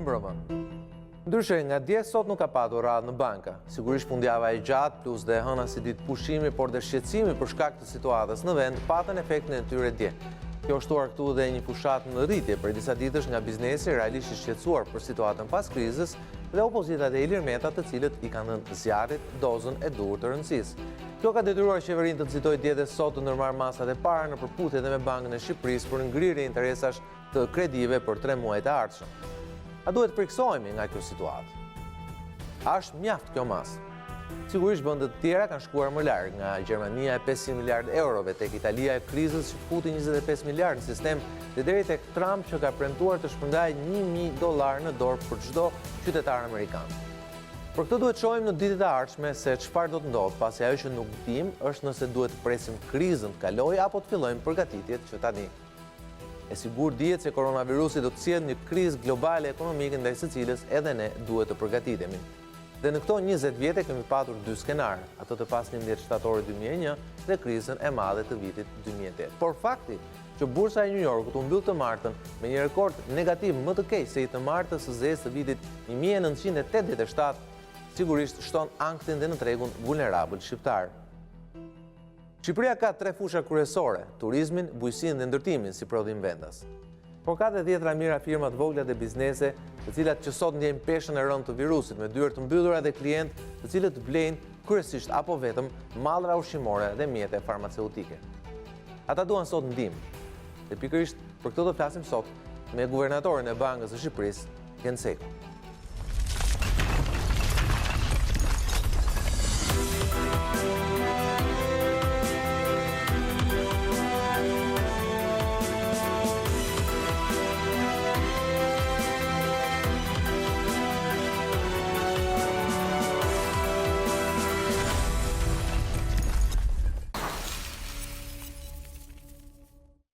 Mirëmbrëma. Ndryshe nga dje sot nuk ka patur radhë në banka. Sigurisht fundjava e gjatë plus dhe hëna si ditë pushimi, por dhe shqetësimi për shkak të situatës në vend patën efektin e tyre dje. Kjo shtuar këtu dhe një fushat në rritje për disa ditësh nga biznesi realisht i shqetësuar për situatën pas krizës dhe opozitat e ilirmetat të cilët i kanë dhënë zjarrit dozën e duhur të rëndësisë. Kjo ka detyruar qeverinë të nxitojë dje dhe sot të ndërmarrë masat e para në përputhje dhe me Bankën e Shqipërisë për ngrirje interesash të kredive për 3 muajt e ardhshëm. A duhet të friksohemi nga kjo situatë? A është mjaft kjo masë? Sigurisht vendet të tjera kanë shkuar më larg, nga Gjermania e 500 miliard eurove tek Italia e krizës që futi 25 miliard në sistem dhe deri tek Trump që ka premtuar të shpërndajë $1.000 në dorë për çdo qytetar amerikan. Për këtë duhet shohim në ditët e ardhshme se çfarë do të ndodhë, pasi ajo që nuk dim është nëse duhet të presim krizën të kalojë apo të fillojmë përgatitjet që tani. E sigur dihet se koronavirusi do të sjellë një krizë globale ekonomike ndaj së cilës edhe ne duhet të përgatitemi. Dhe në këto 20 vjete kemi patur 2 skenare, ato të pas 11 shtatorit 2001 dhe krizën e madhe të vitit 2008. Por fakti që bursa e New Yorkut u mbyll të martën me një rekord negativ më të keq se i të martës së zezë të vitit 1987, sigurisht shton anktin dhe në tregun vulnerabël shqiptar. Shqipëria ka 3 fusha kryesore: turizmin, bujqësinë dhe ndërtimin si prodhim vendas. Por ka dhe 10 mijëra firma të vogla dhe biznese, të cilat që sot ndjejnë peshën e rëndë të virusit, me dyert të mbyllura dhe klientë të cilët blejnë kryesisht apo vetëm mallra ushqimore dhe mjete farmaceutike. Ata duan sot ndihmë. Dhe pikërisht për këtë do flasim sot me Guvernatorin e Bankës së Shqipërisë Gent Sejko.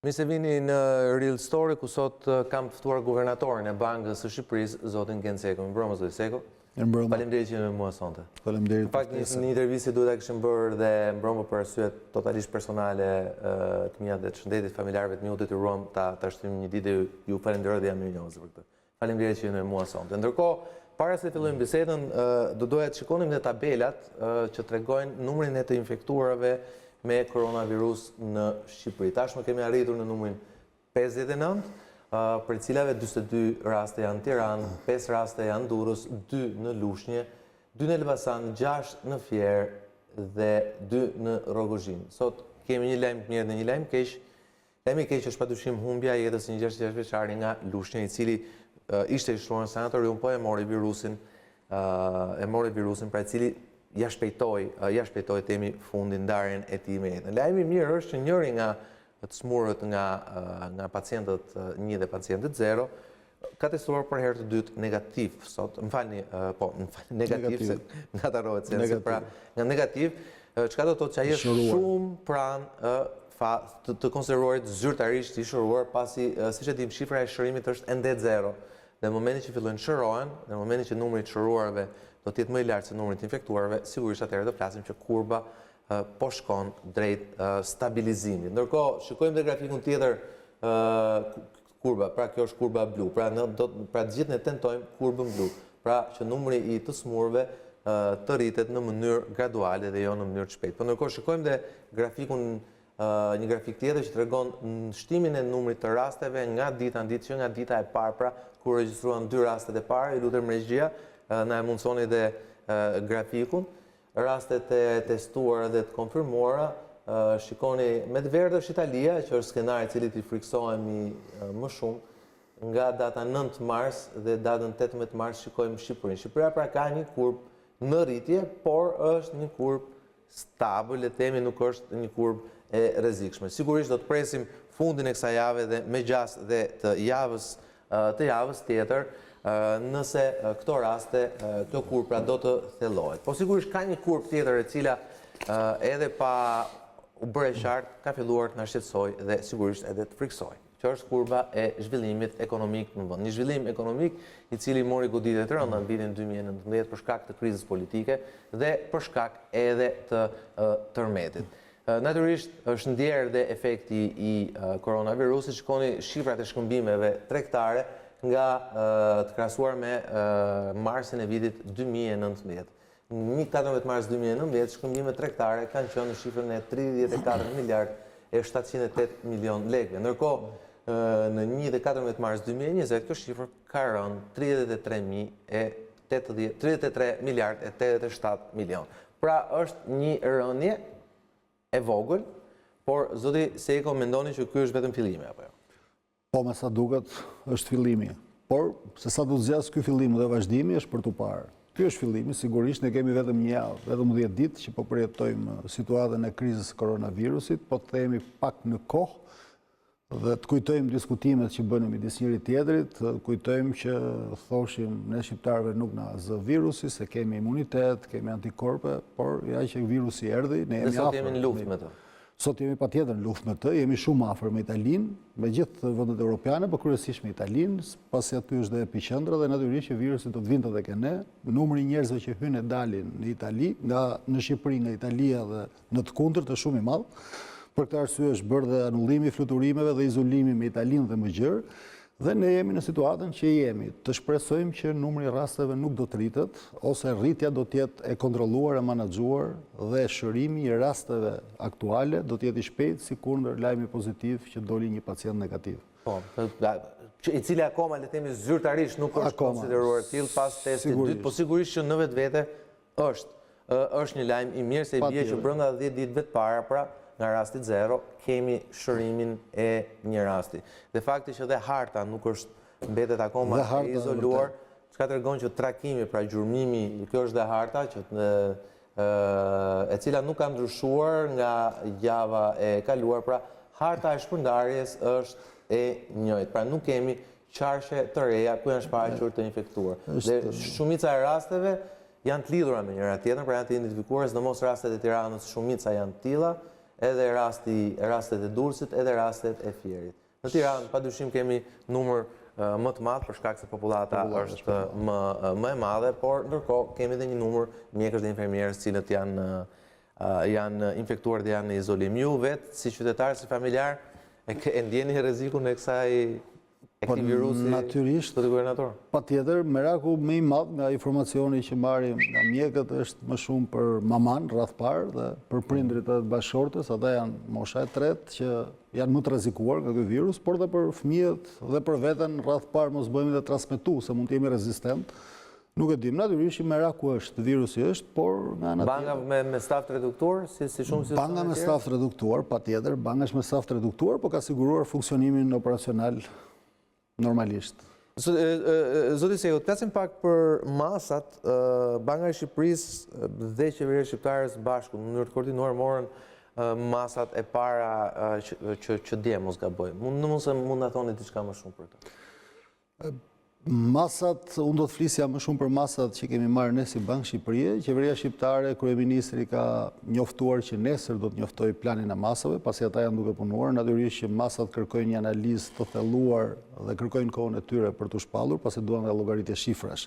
Mi se vini në Real Story, ku sot kam ftuar Guvernatorin e Bankës së Shqipërisë, zotin Gent Sejko. Mirëmbrëma, zoti Sejko. Mirëmbrëma. Faleminderit që jeni me mua sonte. Faleminderit. Në fakt një intervistë duhet ta kishim bërë dhe mbrëmë për arsye totalisht personale të mia dhe të shëndetit familjarëve të miu, detyruam ta shtojmë një ditë, ju falenderoj dhe jam mirënjohës për këtë. Faleminderit që jeni me mua sonte. Ndërkohë, para se të fillojmë bisedën, do doja të shikonim në tabelat që tregojnë numrin e të infektuarve me koronavirus në Shqipëri. Tashmë kemi arritur në numrin 59, për cilave 42 raste janë në Tiranë, 5 raste janë në Durrës, 2 në Lushnjë, 2 në Elbasan, 6 në Fier dhe 2 në Rrogozhin. Sot kemi një lajm të mirë dhe një lajm keq. Lajmi i keq është padyshim humbja e jetës së një 66 vjeçari nga Lushnja, i cili ishte i shtuar në sanatorium, po e mori virusin, pra i cili ja shpejtoi temi fundin ndarjen e tij me jetën. Lajmi i mirë është që njëri nga të smurët nga pacientët 1 dhe pacientët 0 ka testuar për herë të dytë negativ sot. Negativ se ngatarohet sensi, pra nga negativ, çka do të thotë që ai është shumë pranë të konsideruarit zyrtarisht i shëruar, pasi siç e dim shifra e shërimit është ende 0. Dhe në momentin që fillojnë shërohen, në momentin që numri i shëruarve do të jetë më i lartë se numri të infektuarve, sigurisht atëherë do flasim që kurba po shkon drejt stabilizimit. Ndërkohë, shikojmë dhe grafikun tjetër kurba, pra kjo është kurba blu, pra të gjithë ne tentojmë kurbën blu, pra që numri i të smurve të rritet në mënyrë graduale dhe jo në mënyrë të shpejtë. Por ndërkohë shikojmë dhe grafikun, një grafik tjetër që tregon shtimin e numrit të rasteve nga dita në ditë, që nga dita e parë, pra kur regjistruan 2 rastet e para, i lutem regjia na e mundsoni dhe grafikun, rastet e testuara dhe të konfirmuara, shikoni me të verdhë është Italia, që është skenari i cili i friksohemi më shumë, nga data 9 mars dhe datën 18 mars shikojmë Shqipërinë. Shqipëria pra ka një kurbë në rritje, por është një kurbë stabil, le të themi, nuk është një kurbë e rrezikshme. Sigurisht do të presim fundin e kësaj jave dhe me gjas dhe të javës tjetër, nëse këto raste, kjo kurb pra do të thellohet. Po sigurisht ka një kurb tjetër e cila edhe pa u bërë qartë, ka filluar të na shqetësojë dhe sigurisht edhe të friksojë, që është kurba e zhvillimit ekonomik në vend. Një zhvillim ekonomik i cili mori goditje të rënda në vitin 2019 për shkak të krizës politike dhe për shkak edhe të tërmetit. Natyrisht është ndjerë dhe efekti i koronavirusit. Shikoni shifrat e shkëmbimeve tregtare nga të krahasuar me marsin e vitit 2019. Në 14 mars 2019, shkëmbimet tregtare kanë qenë në shifrën e 34 miliard e 708 milion lekëve. Ndërkohë, në 14 mars 2020, kjo shifër ka rënë 33 miliard e 87 milion. Pra është një rënje e vogël, por zoti Sejko mendoni që ky është vetëm fillimi apo jo? Po, me sa duket, është fillimi. Por, se sa do të zgjas ky fillim dhe vazhdimi është për tu parë. Ky është fillimi, sigurisht ne kemi vetëm një javë, vetëm 10 ditë që po përjetojmë situatën e krizës koronavirusit, po të themi pak në kohë dhe të kujtojmë diskutimet që bënë midis njëri tjetrit, të kujtojmë që thoshim ne shqiptarëve nuk na zë virusi, se kemi imunitet, kemi antikorpe, por ja që virusi erdhi, ne jemi afër. Dhe sot jemi në luftë me të. Sot jemi patjetër në luftë me të, jemi shumë afër me Italinë, me gjithë vendet europiane, por kryesisht me Italinë, pasi aty është dhe epicentri dhe natyrisht që virusi do të vinte tek ne. Numri i njerëzve që hyjnë e dalin në Itali, në Shqipëri nga Italia dhe në të kundërt është shumë i madh. Për këtë arsye është bërë dhe anullimi i fluturimeve dhe izolimi me Italinë dhe më gjërë. Dhe ne jemi në situatën që jemi. Të shpresojmë që numri i rasteve nuk do të rritet, ose rritja do të jetë e kontrolluar e menaxhuar dhe shërimi i rasteve aktuale do të jetë i shpejtë, sikundër lajmi pozitiv që doli një pacient negativ. Po, i cili akoma le të themi zyrtarisht nuk është konsideruar tillë pas testit të dytë, po sigurisht që në vetvete është një lajm i mirë se i bie që brenda 10 ditëve të para, pra nga rasti 0, kemi shërimin e një rasti. Dhe fakti që dhe harta nuk është mbetet akoma e izoluar, çka tregon që trajtimi, pra gjurmimi, kjo është dhe harta e cila nuk ka ndryshuar nga java e kaluar, pra harta e shpërndarjes është e njëjtë. Pra nuk kemi qarshe të reja ku janë shfaqur të infektuar. Dhe shumica e rasteve janë të lidhura me njëra tjetrën, pra janë të identifikuar, sidomos rastet e Tiranës, shumica janë të tilla, edhe rastet e Durrësit, edhe rastet e Fierit. Në Tiranë, padyshim kemi numër më të madh për shkak se popullata është më e madhe, por ndërkohë kemi edhe një numër mjekësh dhe infermierës cilët janë infektuar dhe janë në izolim. Ju vetë, si qytetar, si familjar, e ndjeni rrezikun e këtij virusi? Natyrisht, Guvernator? Patjetër, meraku më i madh nga informacioni që marrim nga mjekët është më shumë për maman rreth parë dhe për prindrit e bashkëshortes, ata janë mosha e tretë që janë më të rrezikuar nga ky virus, por edhe për fëmijët dhe për veten rreth parë mos bëhemi të transmetues, se mund të jemi rezistent. Nuk e dim, natyrisht meraku është, virusi është, por nga ana tjetër. Banga me staf të reduktuar, si shumë si banga me staf të reduktuar, patjetër, banga është me staf të reduktuar, por ka siguruar funksionimin operacional normalisht. Zoti Sejko, të flasim pak për masat. Banka e Shqipërisë dhe Qeveria Shqiptare së Bashku në mënyrë të koordinuar morën masat e para që dje mos gaboj. Mund na thoni diçka më shumë për këtë? Masat, unë do të flisja më shumë për masat që kemi marrë ne si Bankë Shqipërie. Qeveria Shqiptare, kryeministri ka njoftuar që nesër do të njoftoj planin e masave, pasi ata janë duke punuar. Natyrisht që masat kërkojnë një analizë të thelluar dhe kërkojnë kohën e tyre për të shpallur, pasi duan dhe llogaritje shifrash.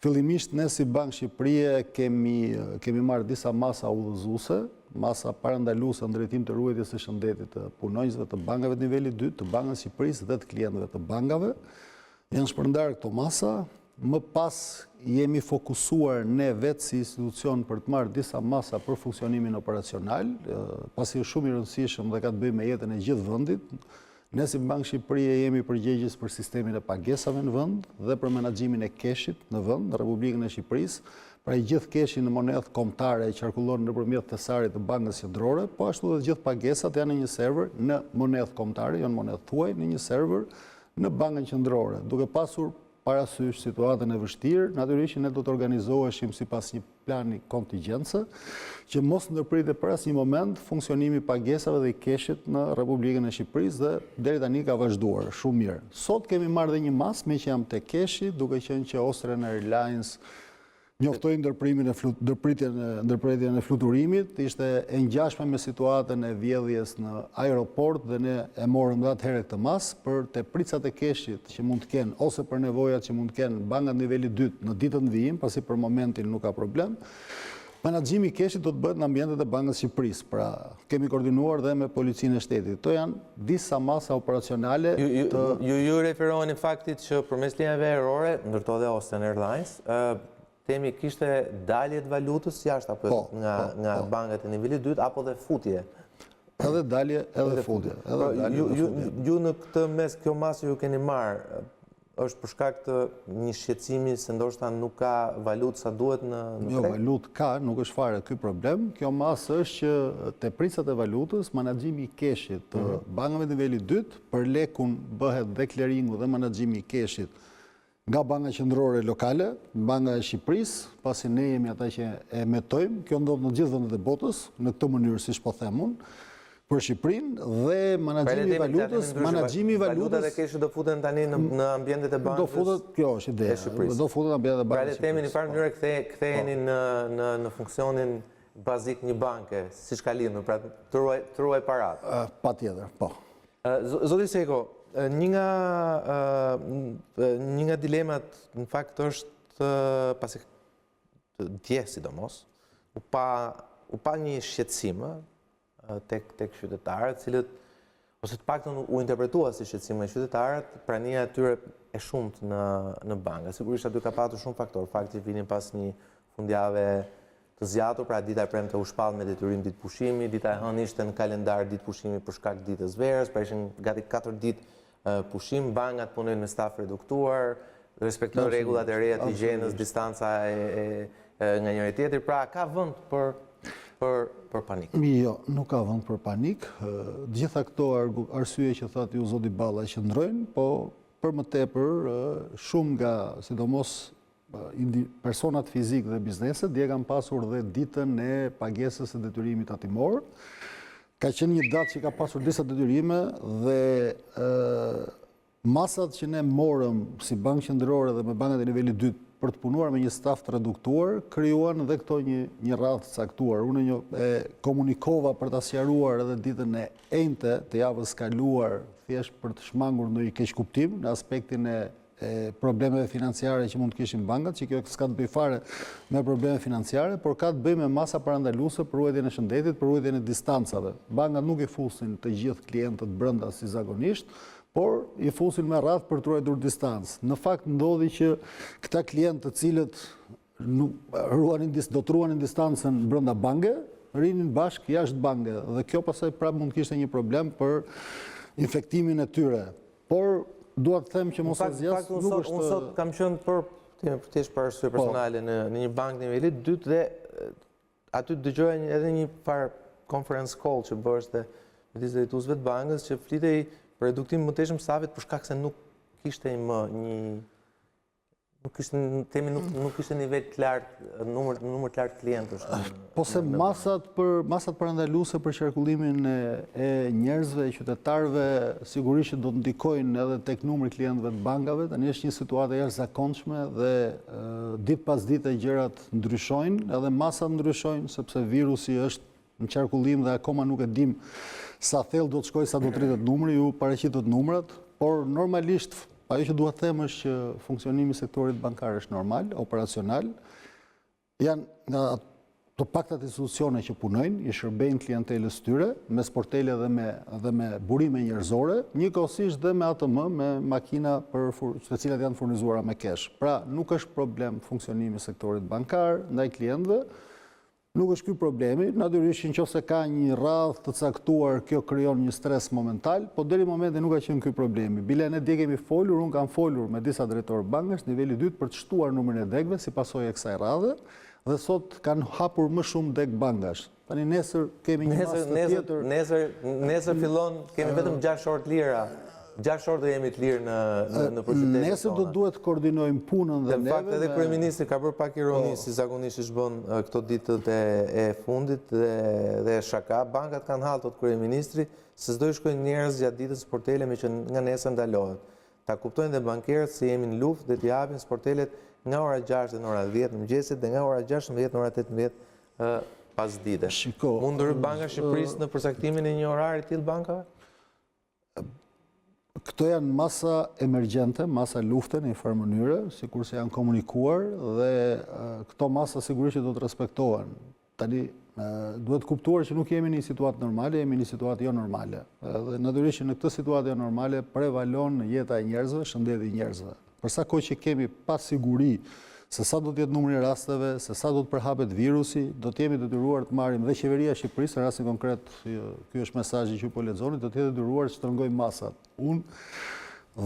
Fillimisht ne si Bankë Shqipërie kemi marrë disa masa udhëzuese, masa parandaluese në drejtim të ruajtjes së shëndetit të punonjësve të bankave të nivelit 2, të Bankës Shqipërisë dhe të klientëve të bankave. Janë shpërndarë këto masa, më pas jemi fokusuar ne vetë si institucion për të marrë disa masa për funksionimin operacional, pasi është shumë i rëndësishëm dhe ka të bëjë me jetën e gjithë vendit. Ne si Bankë Shqipërie jemi përgjegjës për sistemin e pagesave në vend dhe për menaxhimin e keshit në vend, në Republikën e Shqipërisë. Pra i gjithë keshi në monedhë kombëtare qarkullon nëpërmjet thesarit të Bankës Qendrore, po ashtu dhe gjithë pagesat janë në një server në monedhë kombëtare, janë monedhë thuaj në një server në Bankën Qendrore, duke pasur parasysh situatën e vështirë, natyrisht ne do të organizoheshim sipas një plani kontingjence që mos ndërpritet për asnjë moment funksionimi i pagesave dhe i keshit në Republikën e Shqipërisë dhe deri tani ka vazhduar shumë mirë. Sot kemi marrë dhe një mas me që jam te keshi, duke qenë që Austrian Airlines njoftoi ndërpretjen e fluturimit, ishte e ngjashme me situatën e vjedhjes në aeroport dhe ne e morëm dhe atëherë këtë mas për te pricat e keshit që mund të kenë ose për nevojat që mund të kenë bankat niveli 2 në ditën vijim, pasi për momentin nuk ka problem. Menaxhimi i keshit do të bëhet në ambientet e Bankës së Shqipërisë. Pra, kemi koordinuar dhe me policinë e shtetit. Këto janë disa masa operacionale Ju referoheni faktit që përmes linjave ajrore, ndërto dhe Austrian Airlines, temi kishte dalje të valutës jashtë apo nga bankat e nivelit 2 apo dhe futje. Edhe dalje, edhe futje. Ju në këtë mes kjo masë ju keni marrë, është për shkak të një shqetësimi se ndoshta nuk ka valutë sa duhet në Jo, valutë ka, nuk është fare ky problem. Kjo masë është që te prisat e valutës, menaxhimi i keshit të bankave niveli 2 për lekun bëhet dhe clearingu dhe menaxhimi i keshit nga banka qendrore lokale, Banka e Shqipërisë, pasi ne jemi ata që e emetojmë. Kjo ndodh në gjithë vendet e botës në këtë mënyrë, siç po them unë. Për Shqipërinë dhe menaxhimi i valutës, valutat e keshit do futen tani në ambientet e bankës. Do futet, kjo është ideja. Do futet në ambientet e bankës. Pra le të themi në farë mënyrë ktheheni në funksionin bazik një banke, siç ka lindur, pra truaj paratë. Patjetër, po. Zoti Sejko, një nga dilemat në fakt është pasi dje sidomos u pa një shqetësim tek qytetarët, cilët ose të paktën u interpretua si shqetësim nga qytetarët, prania e tyre e shumt në banka. Sigurisht aty ka patur shumë faktor, fakti vinin pas një fundjavë të zgjatur, pra dita e premte u shpall me detyrim ditë pushimi, dita e hënë ishte në kalendar ditë pushimi për shkak ditës verës, pra ishin gati 4 ditë pushim, bankat punojnë me staf reduktuar, respektojnë rregullat e reja të higjienës, distanca nga njëri tjetri, pra ka vend për panik. Jo, nuk ka vend për panik. Gjitha këto arsye që thatë ju zoti Balla qëndrojnë, po për më tepër shumë nga sidomos personat fizik dhe bizneset dje kanë pasur dhe ditën e pagesës së detyrimit tatimor. Ka qenë një datë që ka pasur disa detyrime dhe masat që ne morëm si Bankë Qendrore dhe me bankat e nivelit 2 për të punuar me një staf të reduktuar, krijuan dhe këto një radhë të caktuar. Unë e komunikova për ta sqaruar edhe ditën e enjte të javës kaluar, thjesht për të shmangur ndonjë keq kuptim në aspektin e problemeve financiare që mund të kishin bankat, që kjo s'ka të bëjë fare me probleme financiare, por ka të bëjë me masa parandaluese për ruajtjen e shëndetit, për ruajtjen e distancave. Bankat nuk i fusin të gjithë klientët brenda si zakonisht, por i fusin me radhë për të ruajtur distancë. Në fakt ndodhi që këta klientë të cilët do të ruanin distancën brenda banke, rinin bashkë jashtë banke dhe kjo pastaj prapë mund të kishte një problem për infektimin e tyre. Por dua të them që mos e zgjas nuk është. Unë sot kam qenë për arsye personale në një bankë nivelit 2 dhe aty dëgjoja edhe një farë conference call që bërë me disë drejtuesve të bankës që flitej për reduktim më teshëm stafit për shkak se nuk kishte më një nuk kishte nivel të lartë, numër të lartë klientësh. Po se masat parandaluese për qarkullimin e njerëzve, e qytetarëve, sigurisht do të ndikojnë edhe tek numri i klientëve të bankave. Tani është një situatë jashtëzakonshme dhe ditë pas dite gjërat ndryshojnë, edhe masat ndryshojnë sepse virusi është në qarkullim dhe akoma nuk e dim sa thellë do të shkojë, sa do të rritet numri, ju paraqitët numrat, por normalisht ajo që dua të them është që funksionimi i sektorit bankar është normal, operacional. Janë nga të paktat institucione që punojnë, i shërbejnë klientelës tyre me sportele dhe me burime njerëzore, njëkohësisht dhe me ATM, me makina të cilat janë furnizuara me kesh. Pra, nuk është problem funksionimi i sektorit bankar ndaj klientëve. Nuk është ky problemi, natyrisht nëse ka një radhë të caktuar, kjo krijon një stres momental, po deri momenti nuk ka qenë ky problemi. Bile ne dje kemi folur, unë kam folur me disa drejtorë bankës, niveli 2 për të shtuar numrin e degëve si pasojë e kësaj radhe, dhe sot kanë hapur më shumë deg bankash. Tani nesër kemi një masë tjetër. Nesër fillon, kemi vetëm 6 orë të lira. 6 orë do jemi të lirë në qytetet. Nesër do duhet të koordinojmë punën dhe neve. Në fakt edhe kryeministri ka bërë pak ironi si zakonisht që bën këto ditët e fundit dhe shaka. Bankat kanë hallë tot kryeministri se s'do i shkojnë njerëz gjatë ditës sportele me që nga nesër ndalohet. Ta kuptojnë dhe bankerët se jemi në luftë dhe t'i japin sportelet nga ora 6 dhe në ora 10 në mëngjesit dhe nga ora 16 në ora 18 pas dite. Mund ndryshë Banka e Shqipërisë në përsaktimin e një orari të tillë bankave? Këto janë masa emergjente, masa lufte në një farë mënyrë, sikur se janë komunikuar dhe këto masa sigurisht që do të respektohen. Tani, duhet kuptuar që nuk jemi në një situatë normale, jemi në një situatë jo normale. Dhe natyrisht në këtë situatë jo normale prevalon jeta e njerëzve, shëndeti i njerëzve. Për sa kohë që kemi pa siguri se sa do të jetë numri i rasteve, se sa do të përhapet virusi, do të jemi detyruar të marrim dhe qeveria e Shqipërisë, në rastin konkret, ky është mesazhi që po lexoni, do të jetë detyruar të shtrëngojmë masat. Unë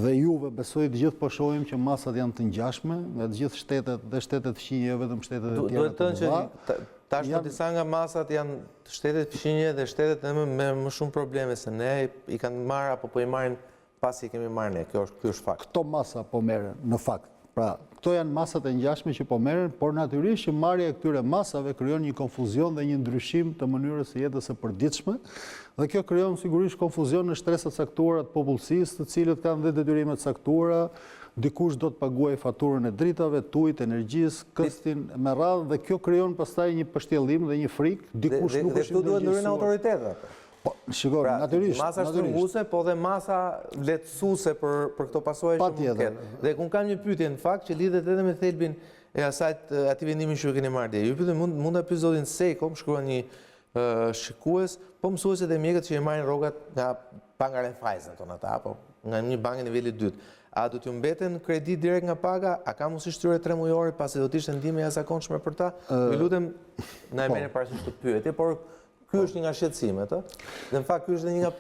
dhe juve besoj të gjithë po shohim që masat janë të ngjashme nga të gjithë shtetet dhe shtetet fqinje, jo vetëm shtetet e tjera të mëdha. Tash disa nga masat janë shtetet fqinje dhe shtetet me më shumë probleme se ne i kanë marrë apo po i marrin pasi i kemi marrë ne. Ky është fakt. Këto masa po merren në fakt. Pra, këto janë masat e ngjashme që po merren, por natyrisht që marrja e këtyre masave krijon një konfuzion dhe një ndryshim të mënyrës së jetës së përditshme, dhe kjo krijon sigurisht konfuzion në shtresat e caktuara të popullsisë, të cilët kanë dhe detyrime të caktuara. Dikush do të paguajë faturën e dritave, tujit, energjisë, këstin me radhë, dhe kjo krijon pastaj një pështjellim dhe një frikë. Dikush nuk është i duhet ndërhyjnë autoritetet. Po, shikoj, natyrisht. Masa shtrënguese, po dhe masa lehtësuese për këto pasojë që mund të ketë. Dhe kun kam një pyetje në fakt që lidhet edhe me thelbin e atij vendimi që keni marrë dje. Ju pyetem mund ta pyet zotin Sejko, më shkruan një shikues, po mësuesit e mjekët që i marrin rrogat nga panga Raiffeisen tonë ata, apo nga një bankë niveli 2. A do t'ju mbeten kredi direkt nga paga? A ka mundësi shtyre 3 mujore pasi do të ishte ndihmë e jashtëzakonshme për ta? Ju lutem, na e merrni parasysh këtë pyetje, por ky është një nga shqetësimet, dhe në fakt ky është një nga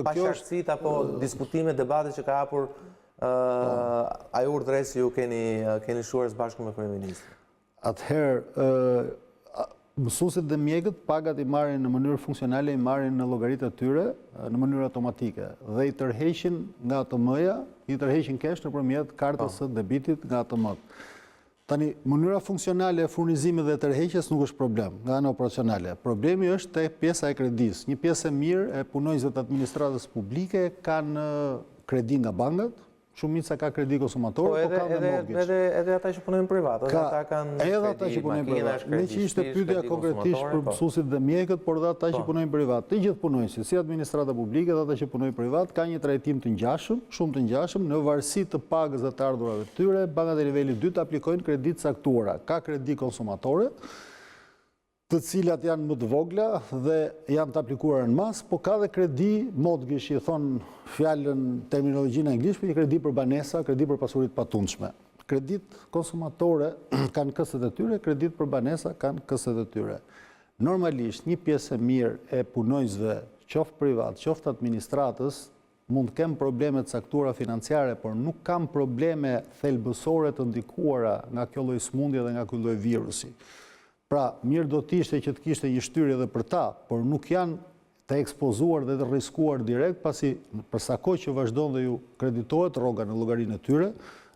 paqartësitë apo diskutimet, debatet që ka hapur ai urdhëresi ju keni shuar së bashku me kryeministrin. Atëherë, mësuesit dhe mjekët pagat i marrin në mënyrë funksionale, i marrin në llogaritë e tyre në mënyrë automatike dhe i tërheqin nga ATM-ja, i tërheqin cash nëpërmjet kartës së debitit nga ATM-t. Tani, mënyra funksionale e furnizimit dhe tërheqjes nuk është problem, nga ana operacionale. Problemi është te pjesa e kredisë. Një pjesë e mirë e punonjësve të administratës publike kanë kredi nga bankat, shumica ka kredi konsumator, po kanë dhe mortgage. Edhe ata që punojnë privat, edhe ata që punojnë privat. Ne që ishte pyetja konkretisht për mësuesit dhe mjekët, por edhe ata që punojnë privat. Të gjithë punonjësit, si administrata publike dhe ata që punojnë privat, ka një trajtim të ngjashëm, shumë të ngjashëm, në varësi të pagës dhe të ardhurave të tyre. Bankat e nivelit 2 aplikojnë kredi të caktuara. Ka kredi konsumatore, të cilat janë më të vogla dhe janë të aplikuara në mas, po ka dhe kredi mortgage, i thonë fjalën terminologjinë anglisht, një kredi për banesa, kredi për pasuritë patundshme. Kredit konsumatore kanë kësët e tyre, kredit për banesa kanë kësët e tyre. Normalisht, një pjesë e mirë e punojësve, qoftë privat, qoftë administratës, mund të kemë probleme të caktuara financiare, por nuk kam probleme thelbësore të ndikuara nga kjo lloj sëmundje dhe nga ky lloj virusi. Pra, mirë do t'ishte që të kishte një shtyrje edhe për ta, por nuk janë të ekspozuar dhe të rriskuar direkt, pasi për sa kohë që vazhdon dhe ju kreditohet rroga në llogarinë e tyre,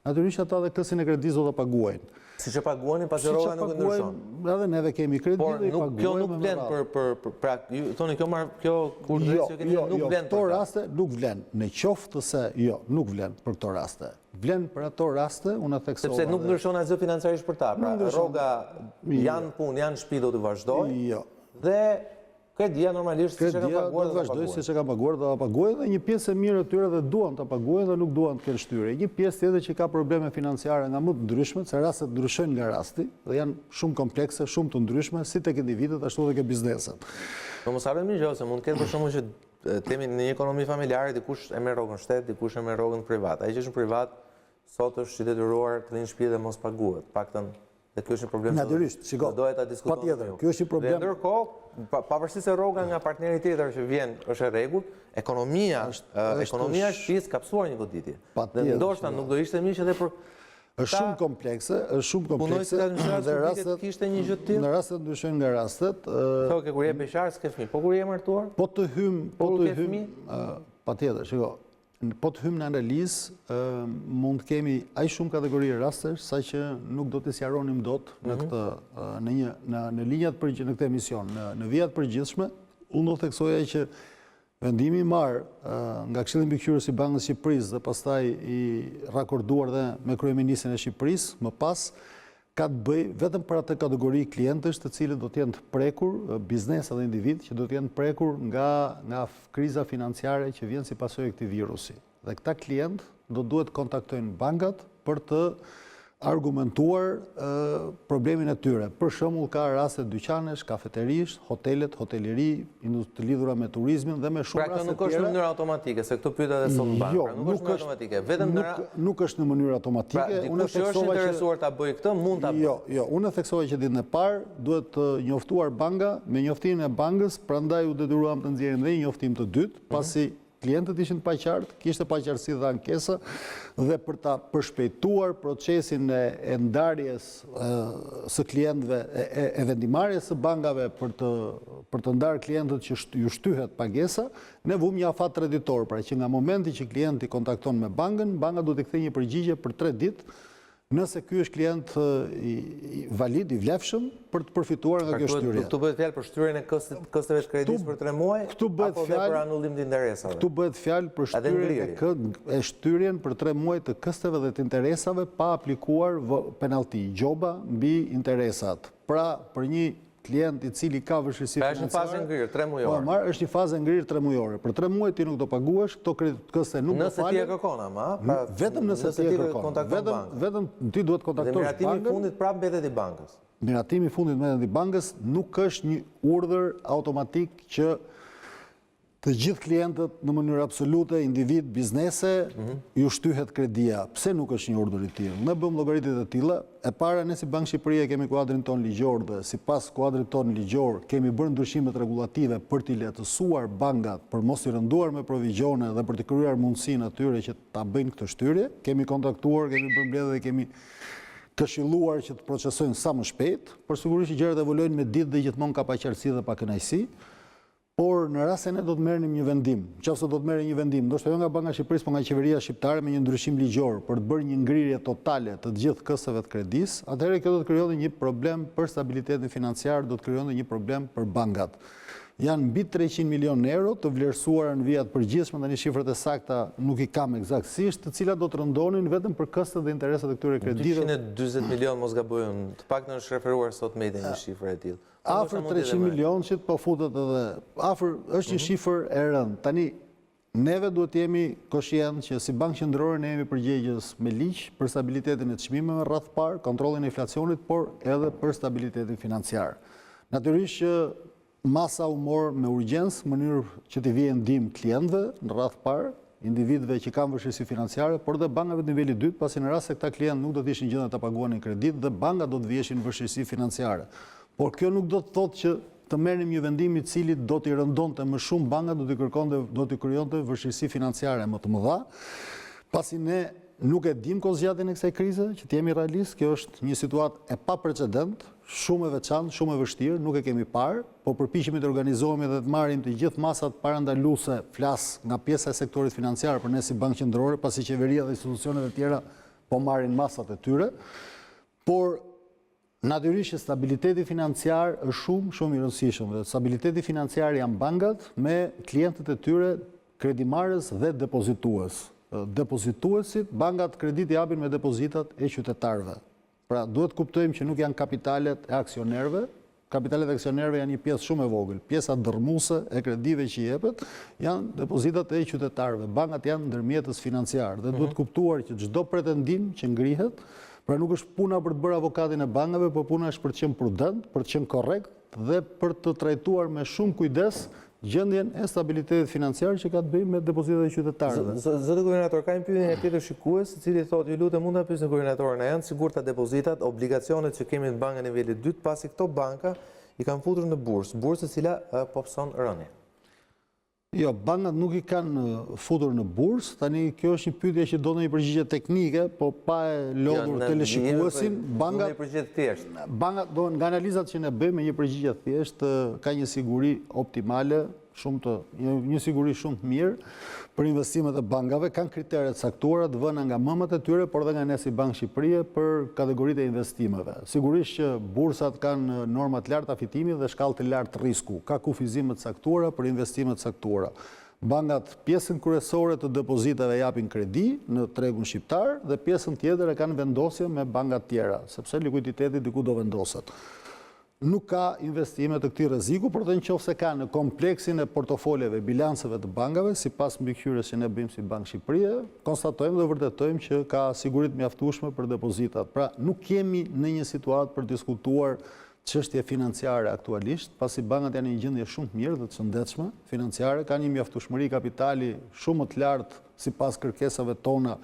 natyrisht ata dhe kësin e kredisë do ta paguajnë. Si që paguani, pasi rroga nuk ndryshon. Edhe neve kemi kredi dhe i paguajmë. Kjo nuk vlen pra, thoni kjo urdhëresi që keni nuk vlen për këto raste, nuk vlen. Në qoftë se jo, nuk vlen për këto raste. Vlen për ato raste, unë theksova. Sepse nuk ndryshon asgjë financiarisht për ta. Pra, rroga janë punë, janë shtëpi do të vazhdojnë. Jo. Dhe kredia normalisht siç e ka paguar, do të vazhdojë siç e ka paguar, do ta paguajë, dhe një pjesë e mirë e tyre dhe duan ta paguajnë dhe nuk duan të kenë shtyrje. Një pjesë tjetër që ka probleme financiare nga më të ndryshmet, se rastet ndryshojnë nga rasti dhe janë shumë komplekse, shumë të ndryshme, si tek individët ashtu edhe ke bizneset. Po mos harrojmë gjë, se mund të ketë për shkakun që themi në një ekonomi familjare, dikush e merr rrogën shtet, dikush e merr rrogën privat. Ai që është në privat sot është i detyruar të linë shtëpi dhe mos paguhet. Paktën dhe kjo është një problem. Natyrisht, shiko. Do ta diskutojmë. Patjetër, kjo është një problem. Dhe ndërkohë, pavarësisht se rroga nga partneri tjetër që vjen është e rregullt, ekonomia e shtëpisë ka psuar një goditje. Dhe ndoshta nuk do ishte mirë edhe për është shumë komplekse, dhe rastet kishte një gjë të tillë. Në rastet ndryshojnë nga rastet. Thonë kur je beqar s'ke fëmijë, po kur je martuar? Po të hym, patjetër, shiko. Po të hymë në analizë, mund të kemi aq shumë kategori rastesh, sa që nuk do të sqaronim dot në këtë në linjat në këtë emision, në vijat përgjithshme. Unë do theksoja që vendimi i marrë nga Këshilli Mbikëqyrës i Bankës së Shqipërisë dhe pastaj i rakorduar dhe me kryeministrin e Shqipërisë më pas, ka të bëj vetëm për atë kategori klientësh të cilët do të jenë të prekur, biznesa dhe individ që do të jenë prekur nga kriza financiare që vjen si pasojë e këtij virusi. Dhe këta klient do duhet kontaktojnë bankat për të argumentuar problemin e tyre. Për shembull, ka raste dyqanesh, kafeterish, hotelet, hoteleri, të lidhura me turizmin dhe me shumë raste tjera. Pra, nuk është në mënyrë automatike, se këtu pyet edhe sot në bank. Jo, nuk është në mënyrë automatike. Vetëm nuk është në mënyrë automatike. Pra, dikush që është interesuar ta bëjë këtë, mund ta bëjë. Jo, unë theksova që ditën e parë duhet të njoftuar banka me njoftimin e bankës, prandaj u detyruam të nxjerrim dhe një njoftim të dytë, pasi klientët ishin paqartë, kishte paqartësi dhe ankesa, dhe për ta përshpejtuar procesin e ndarjes së klientëve, e vendimarrjes së bankave për të ndarë klientët që ju shtyhet pagesa, ne vum një afat kreditor, pra që nga momenti që klienti kontakton me bankën, banka duhet të kthejë një përgjigje për 3 ditë, nëse ky është klient valid, i vlefshëm, për të përfituar nga kjo shtyrje. Këtu bëhet fjalë për shtyrjen e kosteve të kredit për 3 muaj, apo dhe për anullim të interesave? Këtu bëhet fjalë për shtyrjen për 3 muaj të kosteve dhe të interesave pa aplikuar penalti, gjoba mbi interesat. Pra, për një klient i cili ka vështirësi financiare. Është një fazë ngrirë 3 mujore. Është një fazë ngrirë 3 mujore. Për 3 muaj ti nuk do paguash, këto koste nuk do falen. Nëse ti e kërkon ama, vetëm nëse ti e kërkon. Vetëm ti duhet kontaktosh bankën. Dhe miratimi i fundit prapë mbetet i bankës. Miratimi i fundit mbetet i bankës nuk është një urdhër automatik që të gjithë klientët në mënyrë absolute, individ, biznese, ju shtyhet kredia. Pse nuk është një urdhër i tillë? Ne bëm llogaritë të tilla. E para, ne si Bankë Shqipëria kemi kuadrin ton ligjor dhe sipas kuadrit ton ligjor kemi bërë ndryshimet rregullative për t'i lehtësuar bankat për mos i rënduar me provizione dhe për të krijuar mundësinë atyre që ta bëjnë këtë shtyrje. Kemi kontaktuar, kemi përmbledhur dhe kemi këshilluar që të procesojnë sa më shpejt, por sigurisht që gjërat evoluojnë me ditë dhe gjithmonë ka paqartësi dhe pa kënaqësi. Por në rast se ne do të merrnim një vendim, nëse do të merrem një vendim, ndoshta jo nga Banka e Shqipërisë, por nga qeveria shqiptare me një ndryshim ligjor për të bërë një ngrirje totale të gjithë kosteve të kredis, atëherë kjo do të krijonte një problem për stabilitetin financiar, do të krijonte një problem për bankat. Janë mbi 300 milion euro të vlerësuara në vijat përgjithshme, tani shifrat e sakta nuk i kam eksaktësisht, të cilat do të rëndonin vetëm për kostet dhe interesat e këtyre kredive. 240 milion mos gabojun, të paktën është referuar sot me një shifër e tillë. Afër 300 milion që po futet edhe afër është një shifër e rëndë. Tani neve duhet jemi koshient që si Bankë Qendrore ne jemi përgjegjës me ligj për stabilitetin e çmimeve rreth parë, kontrollin e inflacionit, por edhe për stabilitetin financiar. Natyrisht që masa u mor me urgjencë, në mënyrë që t'i vijë ndihmë klientëve në rreth parë, individëve që kanë vështirësi financiare, por dhe bankave të nivelit dytë, pasi në rast se këta klientë nuk do të ishin gjendje ta paguanin kredit dhe bankat do të vjeshin vështirësi financiare. Por kjo nuk do të thotë që të merrnim një vendim i cili do t'i rëndonte më shumë bankat, do t'i krijonte vështirësi financiare më të mëdha, pasi ne nuk e dim kozgjatjen e kësaj krize, që t'jemi realist, kjo është një situatë e paprecedent, shumë e veçantë, shumë e vështirë, nuk e kemi parë, po përpiqemi të organizohemi dhe të marrim të gjithë masat parandaluese, flas nga pjesa e sektorit financiar për ne si Bankë Qendrore, pasi qeveria dhe institucionet e tjera po marrin masat e tyre, por natyrisht që stabiliteti financiar është shumë i rëndësishëm dhe stabiliteti financiar janë bankat me klientët e tyre kredimarrës dhe depozitues. Depozituesit, bankat kredit japin me depozitat e qytetarëve. Pra, duhet kuptojmë që nuk janë kapitalet e aksionerëve. Kapitalet e aksionerëve janë një pjesë shumë e vogël. Pjesa dërmuese e kredive që jepet janë depozitat e qytetarëve. Bankat janë ndërmjetës financiar dhe duhet kuptuar që çdo pretendim që ngrihet, pra nuk është puna për të bërë avokatin e bankave, por puna është për të qenë prudent, për të qenë korrekt dhe për të trajtuar me shumë kujdes gjendjen e stabilitetit financiar që ka të bëjë me depozitat e qytetarëve. Zoti guvernator, ka një pyetje nga tjetër shikues, i cili thotë, ju lutem mund ta pyesni guvernatorën, a janë sigurta depozitat, obligacionet që kemi në bankën e nivelit dytë, pasi këto banka i kanë futur në bursë, bursë e cila po pëson rënje. Jo, bankat nuk i kanë futur në bursë, tani kjo është një pyetje që do një përgjigje teknike, po pa e lodhur teleshikuesin. Bankat do nga analizat që ne bëjmë një përgjigje thjesht, ka një siguri optimale, një siguri shumë të mirë për investimet e bankave, kanë kriteret saktuara të vëna nga mëmat e tyre, por dhe nga ne si Bankë Shqipërie për kategoritë e investimeve. Sigurisht që bursat kanë normat lartë afitimi dhe shkallë të lartë risku, ka kufizimet saktuara për investimet saktuara. Bankat pjesën kryesore të depozitave japin kredi në tregun shqiptar dhe pjesën tjetër e kanë vendosje me bankat tjera, sepse likuiditeti diku do vendoset. nuk ka investime të këtij rreziku, por nëse ka në kompleksin e portofoleve, bilanceve të bankave, sipas mbikëqyrjes që ne bëjmë si Bankë Shqipërie, konstatojmë dhe vërtetojmë që ka siguri të mjaftueshme për depozitat. Pra, nuk kemi në një situatë për diskutuar çështje financiare aktualisht, pasi bankat janë në një gjendje shumë të mirë dhe të shëndetshme financiare, kanë një mjaftueshmëri kapitali shumë më të lartë sipas kërkesave tona,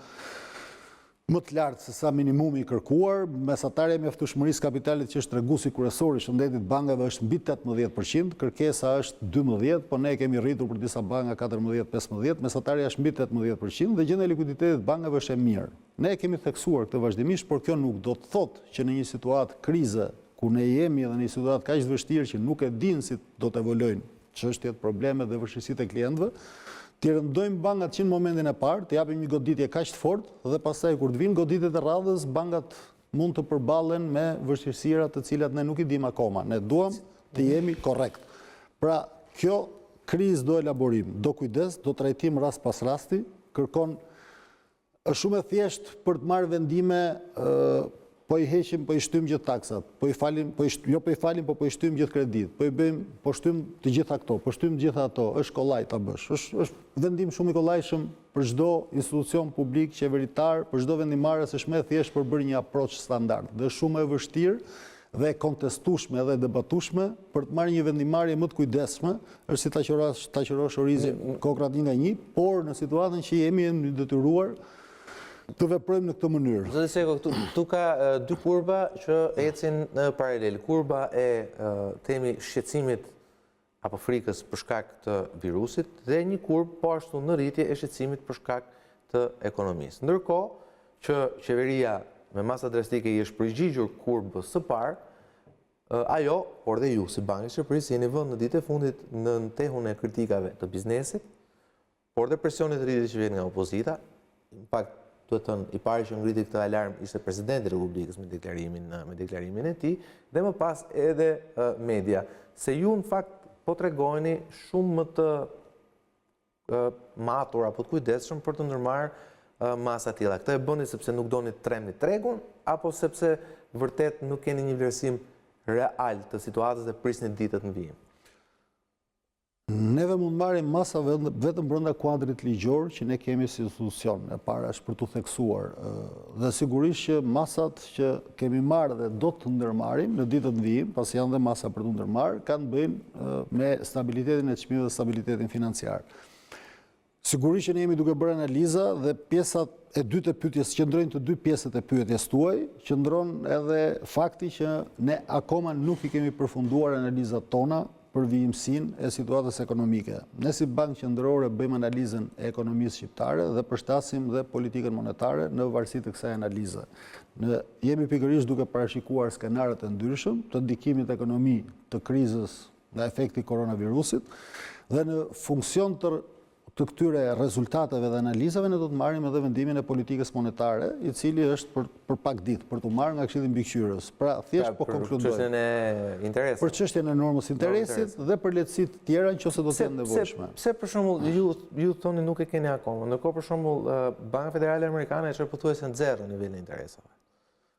më të lartë se sa minimumi i kërkuar. Mesatarja e mjaftueshmërisë kapitalit që është treguesi kryesor i shëndetit bankave është mbi 18%, kërkesa është 12%, po ne kemi rritur për disa banka 14-15%, mesatarja është mbi 18% dhe gjendja e likuiditetit bankave është e mirë. Ne kemi theksuar këtë vazhdimisht, por kjo nuk do të thotë që në një situatë krize ku ne jemi dhe në një situatë kaq të vështirë që nuk e dinë si do të evolojnë çështjet, problemet dhe vështirësitë e klientëve, të rëndojmë bankat që në momentin e parë, të japim një goditje kaq të fortë dhe pastaj kur të vinë goditjet e radhës, bankat mund të përballen me vështirësira të cilat ne nuk i dimë akoma. Ne duam të jemi korrekt. Pra, kjo krizë do elaborim, do kujdes, do trajtim rast pas rasti, kërkon është shumë e thjeshtë për të marrë vendime po i heqim, po i shtyjmë gjithë taksat, po i falim, po i shtyjmë gjithë kredit, po shtyjmë të gjitha këto, po shtyjmë të gjitha ato, është kollaj ta bësh. Është vendim shumë i kollajshëm për çdo institucion publik, qeveritar, për çdo vendimarrës, është më e thjeshtë për bërë një approach standard. Dhe shumë e vështirë dhe kontestueshme dhe debatueshme për të marrë një vendimarrje më të kujdesshme, është si ta qërosh orizin kokrat një nga një, por në situatën që jemi detyruar të veprojmë në këtë mënyrë. Zoti Sejko, këtu ka dy kurba që ecin në paralel. Kurba e temi shqetësimit apo frikës për shkak të virusit dhe një kurbë po ashtu në rritje e shqetësimit për shkak të ekonomisë. Ndërkohë që qeveria me masa drastike i është përgjigjur kurbës së parë, ajo, por dhe ju si Banka e Shqipërisë jeni vënë në ditët e fundit në tehun e kritikave të biznesit, por dhe presionit të rritjes që vjen nga opozita, impact i pari që ngriti këtë alarm ishte presidenti i Republikës me deklarimin e tij dhe më pas edhe media. Se ju në fakt po tregojeni shumë më të matur apo të kujdesshëm për të ndërmarrë masa të tilla. Këtë e bëni sepse nuk doni të tremni tregun apo sepse vërtet nuk keni një vlerësim real të situatës dhe prisni ditët në vijim? Neve mund marrim masa vetëm brenda kuadrit ligjor që ne kemi si institucion, e para është për të theksuar dhe sigurisht që masat që kemi marrë dhe do të ndërmarrim në ditët në vijim, pasi janë dhe masa për të ndërmarrë, kanë bëjnë me stabilitetin e çmimeve dhe stabilitetin financiar. Sigurisht që ne jemi duke bërë analiza dhe pjesat e dytë e pyetjes qëndrojnë të dy pjesët e pyetjes tuaj, qëndron edhe fakti që ne akoma nuk i kemi përfunduar analizat tona për vijimsinë e situatës ekonomike. Ne si Bankë Qendrore bëjmë analizën e ekonomisë shqiptare dhe përshtasim dhe politikën monetare në varësi të kësaj analize. Ne jemi pikërisht duke parashikuar skenarët e ndryshëm të ndikimit ekonomi të krizës nga efekti koronavirusit dhe në funksion të këtyre rezultateve dhe analizave ne do të marrim edhe vendimin e politikës monetare, i cili është për pak ditë, për të marrë nga Këshilli Mbikëqyrës. Pra, thjesht po konkludoj. Për çështjen e interesit. Për çështjen e normës interesit dhe për lehtësitë të tjera nëse do të jenë nevojshme. Pse për shembull ju thoni nuk e keni akoma, ndërkohë për shembull Banka Federale Amerikane e çon pothuajse në zero nivelin e interesave.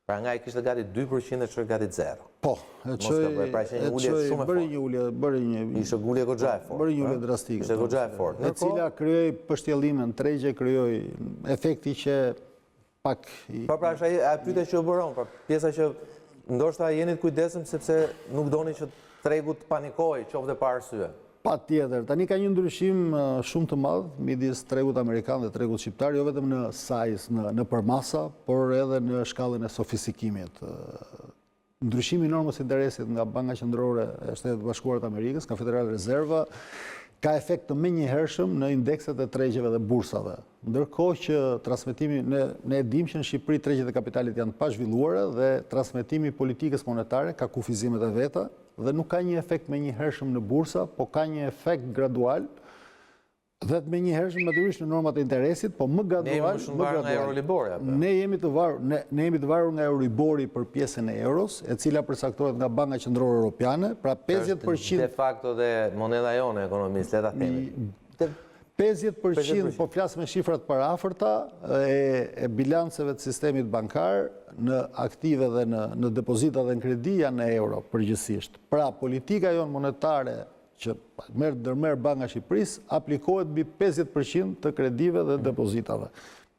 Pra nga i kishte gati 2% e çoi gati 0. Po, bëri një ulje. Ishte ulje goxha e fortë. Bëri një ulje drastike. Ishte goxha e fortë. E cila krijoi pështjellime në tregje, krijoi efekti që pak Po pra a pyetja që u bëron, pra pjesa që ndoshta jeni të kujdesshëm sepse nuk doni që tregu të panikojë, qoftë pa arsye. Patjetër, tani ka një ndryshim shumë të madh midis tregut amerikan dhe tregut shqiptar, jo vetëm në size, në përmasa, por edhe në shkallën e sofistikimit. Ndryshimi i normës interesit nga Banka Qendrore e Shtetit Bashkuar të Amerikës, ka Federal Rezerva, ka efekt të menjëhershëm në indekset e tregjeve dhe bursave. Ndërkohë që transmetimi, ne e dimë që në Shqipëri tregjet e kapitalit janë pa zhvilluara dhe transmetimi i politikës monetare ka kufizimet e veta dhe nuk ka një efekt menjëhershëm në bursa, po ka një efekt gradual dhe të menjëhershëm natyrisht në normat e interesit, po më gradual, Ne jemi të varur nga Euribori për pjesën e euros, e cila përcaktohet nga Banka Qendrore Europiane, pra 50% de facto dhe monedha jone ekonomisë, le ta themi. 50%, po flas me shifrat paraafërta e bilanceve të sistemit bankar në aktive dhe në depozita dhe në kredi janë në euro përgjithsisht. Pra politika jonë monetare që ndërmerr Banka e Shqipërisë aplikohet mbi 50% të kredive dhe depozitave.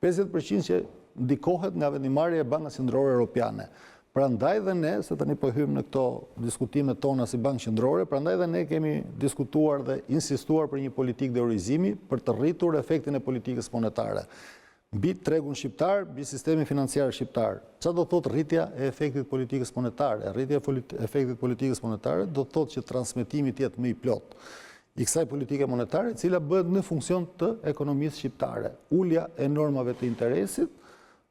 50% që ndikohet nga vendimarrja e Bankës Qendrore Europiane. Prandaj dhe ne, se tani po hyjmë në këto diskutimet tona si Bankë Qendrore, prandaj dhe ne kemi diskutuar dhe insistuar për një politikë deurizimi për të rritur efektin e politikës monetare mbi tregun shqiptar, mbi sistemin financiar shqiptar. Çfarë do thotë rritja e efektit politikës monetare? Rritja e efektit politikës monetare do thotë që transmetimi të jetë më i plot i kësaj politike monetare, e cila bëhet në funksion të ekonomisë shqiptare. Ulja e normave të interesit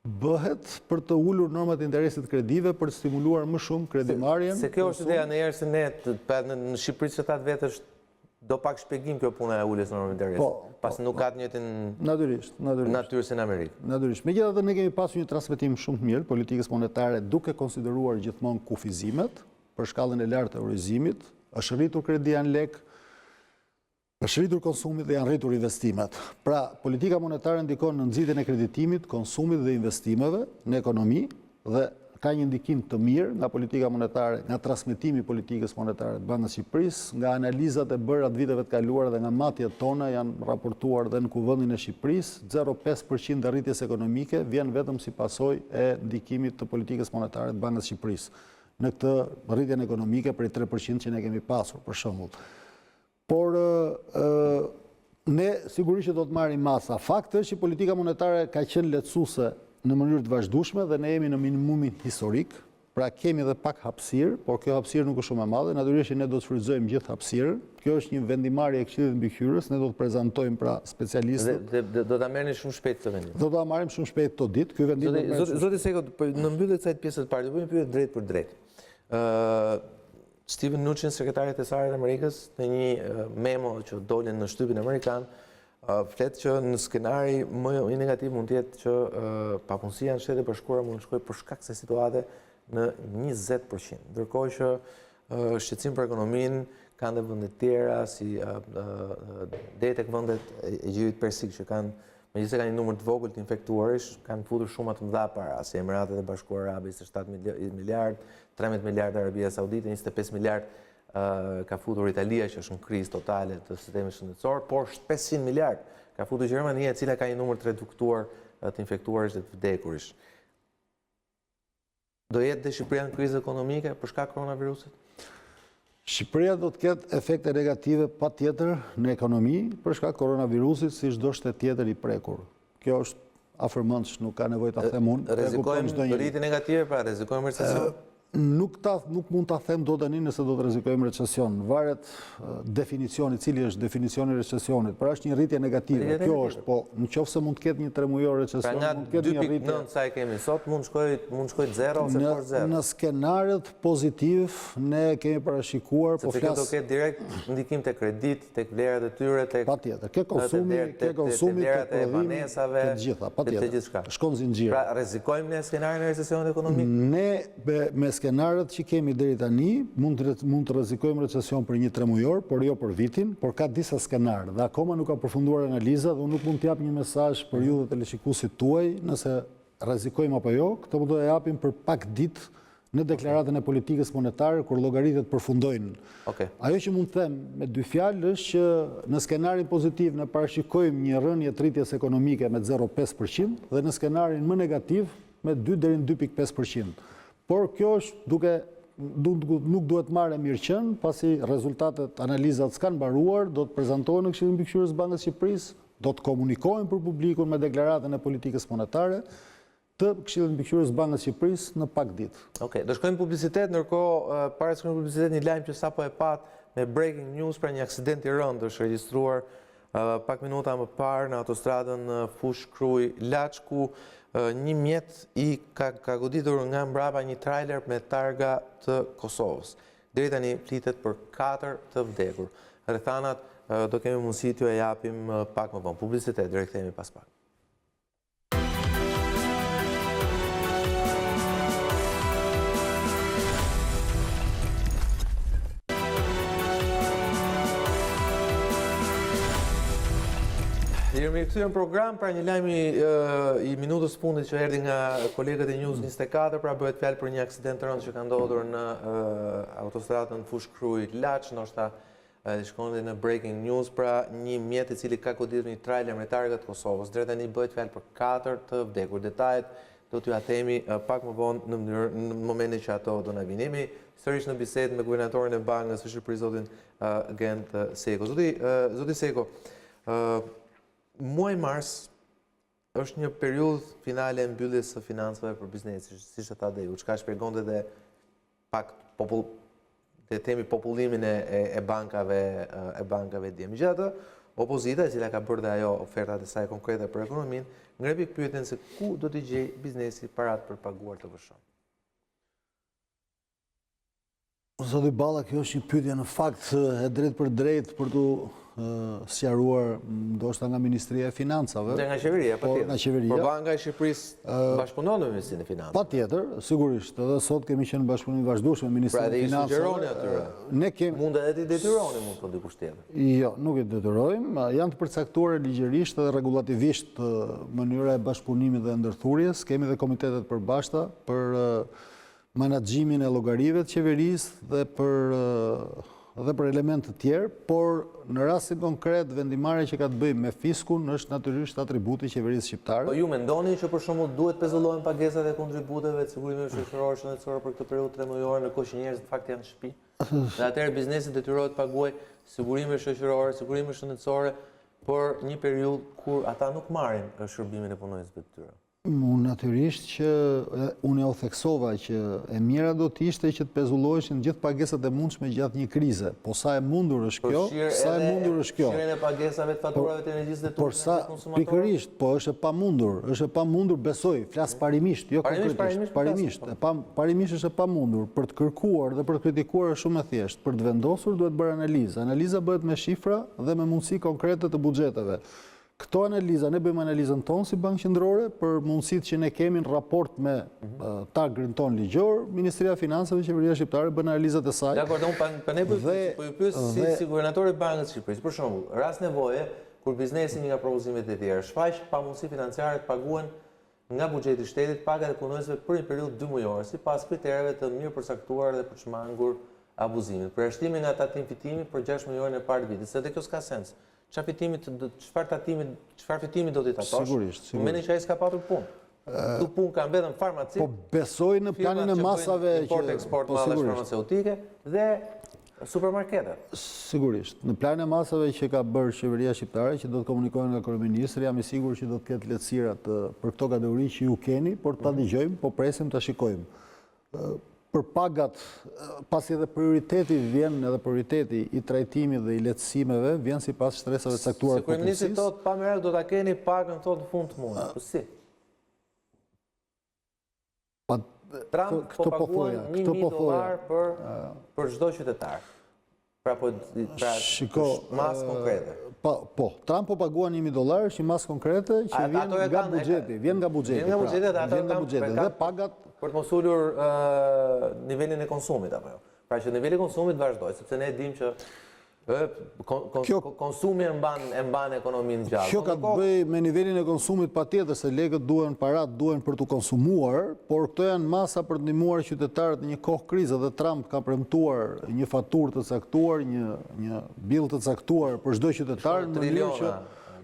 bëhet për të ulur normat e interesit kredive për të stimuluar më shumë kredimarrjen. Se kjo është ideja në herë se ne në Shqipëri që ta vetë është do pak shpjegim kjo puna e uljes normave të interesit. Pas nuk ka të njëjtin natyrë se në Amerikë. Natyrisht. Megjithatë ne kemi pasur një transmetim shumë të mirë politikës monetare duke konsideruar gjithmonë kufizimet për shkallën e lartë të eurizimit, është rritur kredia në lek, është rritur konsumit dhe janë rritur investimet. Pra, politika monetare ndikon në nxitjen e kreditimit, konsumit dhe investimeve në ekonomi dhe ka një ndikim të mirë nga politika monetare, nga transmetimi i politikës monetare të Bankës së Shqipërisë, nga analizat e bëra të viteve të kaluara dhe nga matjet tona janë raportuar dhe në kuvendin e Shqipërisë, 0,5% e rritjes ekonomike vjen vetëm si pasojë e ndikimit të politikës monetare të Bankës së Shqipërisë në këtë rritjen ekonomike prej 3% që ne kemi pasur, për shembull. Por ne sigurisht që do të marrim masa. Fakti është që politika monetare ka qenë lehtësuese në mënyrë të vazhdueshme dhe ne jemi në minimumin historik, pra kemi edhe pak hapësirë, por kjo hapësirë nuk është shumë e madhe. Natyrisht që ne do të shfrytëzojmë gjithë hapësirën. Kjo është një vendimarrje e Këshillit Mbikëqyrës, ne do të prezantojmë pra specialistët. Do ta merrni shumë shpejt këtë vendim. Do ta marrim shumë shpejt këtë ditë. Ky vendim Zoti Sejko, në mbyllje të kësaj pjesë të parë, do bëjmë pyetje drejt për drejt. Steven Mnuchin, sekretari i Thesarit të Amerikës, në një memo që doli në shtypin amerikan, flet që në skenari më i negativ mund të jetë që papunësia në Shtetet e Bashkuara mund të shkojë për shkak të situate në 20%. Ndërkohë që shqetësim për ekonominë kanë dhe vende tjera si deri tek vendet e Gjirit Persik që kanë megjithëse kanë një numër të vogël të infektuarish, kanë futur shumë të mëdha para, si Emiratet e Bashkuara Arabe 27 miliard, 13 miliard Arabia Saudite, 25 miliard ka futur Italia që është në krizë totale të sistemit shëndetësor, por 500 miliard ka futur Gjermania e cila ka një numër të reduktuar të infektuarish dhe të vdekurish. Do jetë dhe Shqipëria në krizë ekonomike për shkak koronavirusit? Shqipëria do të ketë efekte negative patjetër në ekonomi për shkak koronavirusit si çdo shtet tjetër i prekur. Kjo është afërmendsh, nuk ka nevojë ta them unë. Rrezikojmë rritje negative, pra rrezikojmë recesion. Nuk mund ta them dot tani nëse do të rrezikojmë recesion. Varet definicioni, cili është definicioni i recesionit. Pra është një rritje negative. Kjo është, po nëse mund të ketë një tremujor recesion, mund të ketë një rritje. Pra nga 2.9 sa e kemi sot, mund shkojë 0 ose por 0. Në skenaret pozitiv ne kemi parashikuar, po flas. Sepse do ketë direkt ndikim te kredit, tek vlerat e tyre, tek patjetër, ke konsumi, tek vlerat e banesave, të gjitha, patjetër. Shkon zinxhiri. Pra rrezikojmë në skenarin e recesionit ekonomik? Ne me skenarët që kemi deri tani, mund të rrezikojmë recesion për një tremujor, por jo për vitin, por ka disa skenarë dhe akoma nuk ka përfunduar analiza dhe nuk mund të jap një mesazh për ju dhe teleshikuesit tuaj nëse rrezikojmë apo jo. Këtë mund të japim për pak ditë në deklaratën e politikës monetare kur llogaritët përfundojnë. Ajo që mund të them me dy fjalë është që në skenarin pozitiv ne parashikojmë një rënje të rritjes ekonomike me 0,5% dhe në skenarin më negativ me 2 deri në 2,5%. Por kjo është nuk duhet marrë mirëqen, pasi rezultatet analizat s'kanë mbaruar, do të prezantohen në Këshillin Mbikëqyrës Bankës së Shqipërisë, do të komunikohen për publikun me deklaratën e politikës monetare të Këshillit Mbikëqyrës Bankës së Shqipërisë në pak ditë. Do shkojmë publicitet, ndërkohë para se shkojmë publicitet një lajm që sapo e pat me breaking news për një aksident i rëndë është regjistruar pak minuta më parë në autostradën Fush Kruj Laç ku një mjet i ka goditur nga mbrapa një trailer me targa të Kosovës. Deri tani flitet për 4 të vdekur. Rrethanat do kemi mundësi t'ju e japim pak më vonë. Publicitet, direkt kthehemi pas pak. Jemi kthyer në program, pra një lajm i minutës fundit që erdhi nga kolegët e News 24, pra bëhet fjalë për një aksident të rëndë që ka ndodhur në autostradën Fush Kruj Laç, ndoshta shkonte në breaking news, pra një mjet i cili ka goditur një trailer me targa të Kosovës. Deri tani bëhet fjalë për 4 të vdekur. Detajet do t'ju themi pak më vonë në momentin që ato do na vinë. Jemi sërish në bisedë me Guvernatorin e Bankës së Shqipërisë, zotin Gent Sejko. Zoti Sejko, muaj mars është një periudhë finale e mbylljes së financave për biznesin, siç e tha dhe ju, çka shpjegonte dhe pak popullimin e bankave dje. Megjithatë, opozita, e cila ka bërë dhe ajo ofertat e saj konkrete për ekonominë, ngrepi pyetjen se ku do t'i gjejë biznesi parat për paguar të vëshon. Zoti Balla, kjo është një pyetje në fakt e drejt për drejt për t'u sqaruar ndoshta nga Ministria e Financave. Dhe nga qeveria, patjetër. Nga qeveria. Por Banka e Shqipërisë bashkëpunon me Ministrinë e Financave. Patjetër, sigurisht. Edhe sot kemi qenë bashkëpunim vazhdueshëm me Ministrinë e Financave. Pra dhe i sugjeroni atyre. Ne kemi mund edhe t'i detyroni mund të dikush tjetër. Jo, nuk i detyrojmë. Janë të përcaktuara ligjërisht dhe rregullativisht mënyra e bashkëpunimit dhe ndërthurjes. Kemi dhe komitetet përbashkëta për menaxhimin e llogarive të qeverisë dhe për elementë të tjerë, por në rastin konkret vendimarrja që ka të bëjë me fiskun është natyrisht atributi i qeverisë shqiptare. Po ju mendoni që për shembull duhet pezullohen pagesat e kontributeve të sigurimeve shoqërore shëndetësore për këtë periudhë 3 muajore, ndërkohë që njerëzit në fakt janë në shtëpi? Dhe atëherë biznesi detyrohet të paguajë sigurime shoqërore, sigurime shëndetësore për një periudhë kur ata nuk marrin shërbimin e punonjësve të tyre. Natyrisht që unë ja u theksova që e mira do të ishte që të pezulloheshin gjithë pagesat e mundshme gjatë një krize. Po sa e mundur është kjo, sa e mundur është kjo. Përfshirjen e pagesave të faturave të energjisë dhe turizmit të konsumatorëve. Pikërisht, po është e pamundur, besoj, flas parimisht, jo konkretisht, parimisht. Parimisht është e pamundur. Për të kërkuar dhe për të kritikuar është shumë e thjeshtë. Për të vendosur duhet bërë analizë. Analiza bëhet me shifra dhe me mundësi konkrete të buxheteve. Këto analiza, ne bëjmë analizën tonë si Bankë Qendrore për mundësitë që ne kemi në raport me tagrin ton ligjor, Ministria e Financave dhe Qeveria Shqiptare bën analizat e saj. Dakor, unë po ne po ju pyes si Guvernatori i Bankës së Shqipërisë. Për shembull, rast nevoje kur biznesi nga propozimet e tjera shfaq pamundësi financiare të paguhen nga buxheti i shtetit pagat e punonjësve për një periudhë 2 mujore, sipas kritereve të mirë përcaktuara dhe për të shmangur abuzimin. Përjashtimi nga tatim fitimi për 6 muajorën e parë të vitit, se dhe kjo s'ka sens. Çfarë fitimi do t'i tatosh? Sigurisht. Momentin që ai s'ka patur punë. Tu punë kanë vetëm farmacitë. Po besoj në planin e masave që import-eksport madhe farmaceutike dhe supermarketet. Sigurisht. Në planin e masave që ka bërë qeveria shqiptare, që do të komunikojnë nga kryeministri, jam i sigurt që do të ketë lehtësira për këto kategori që ju keni, por ta dëgjojmë, po presim ta shikojmë. Për pagat, pasi edhe prioriteti vjen edhe prioriteti i trajtimit dhe i lehtësimeve vjen sipas shtresave të caktuara të policisë. Se kryeministri thotë pa merak do ta keni pagën thotë në fund të muajit. Po si? Trump po paguan $1.000 për çdo qytetar. Pra masë konkrete. Po, Trump po paguan $1.000, është një masë konkrete që vjen nga buxheti. Vjen nga buxheti. Dhe pagat për të mos ulur nivelin e konsumit apo jo. Pra që niveli i konsumit vazhdoi, sepse ne e dimë që konsumi e mban ekonominë gjallë. Kjo ka të bëjë me nivelin e konsumit patjetër, se lekët parat duhen për të konsumuar, por këto janë masa për të ndihmuar qytetarët në një kohë krize dhe Trump ka premtuar një faturë të caktuar, një bill të caktuar për çdo qytetar në mënyrë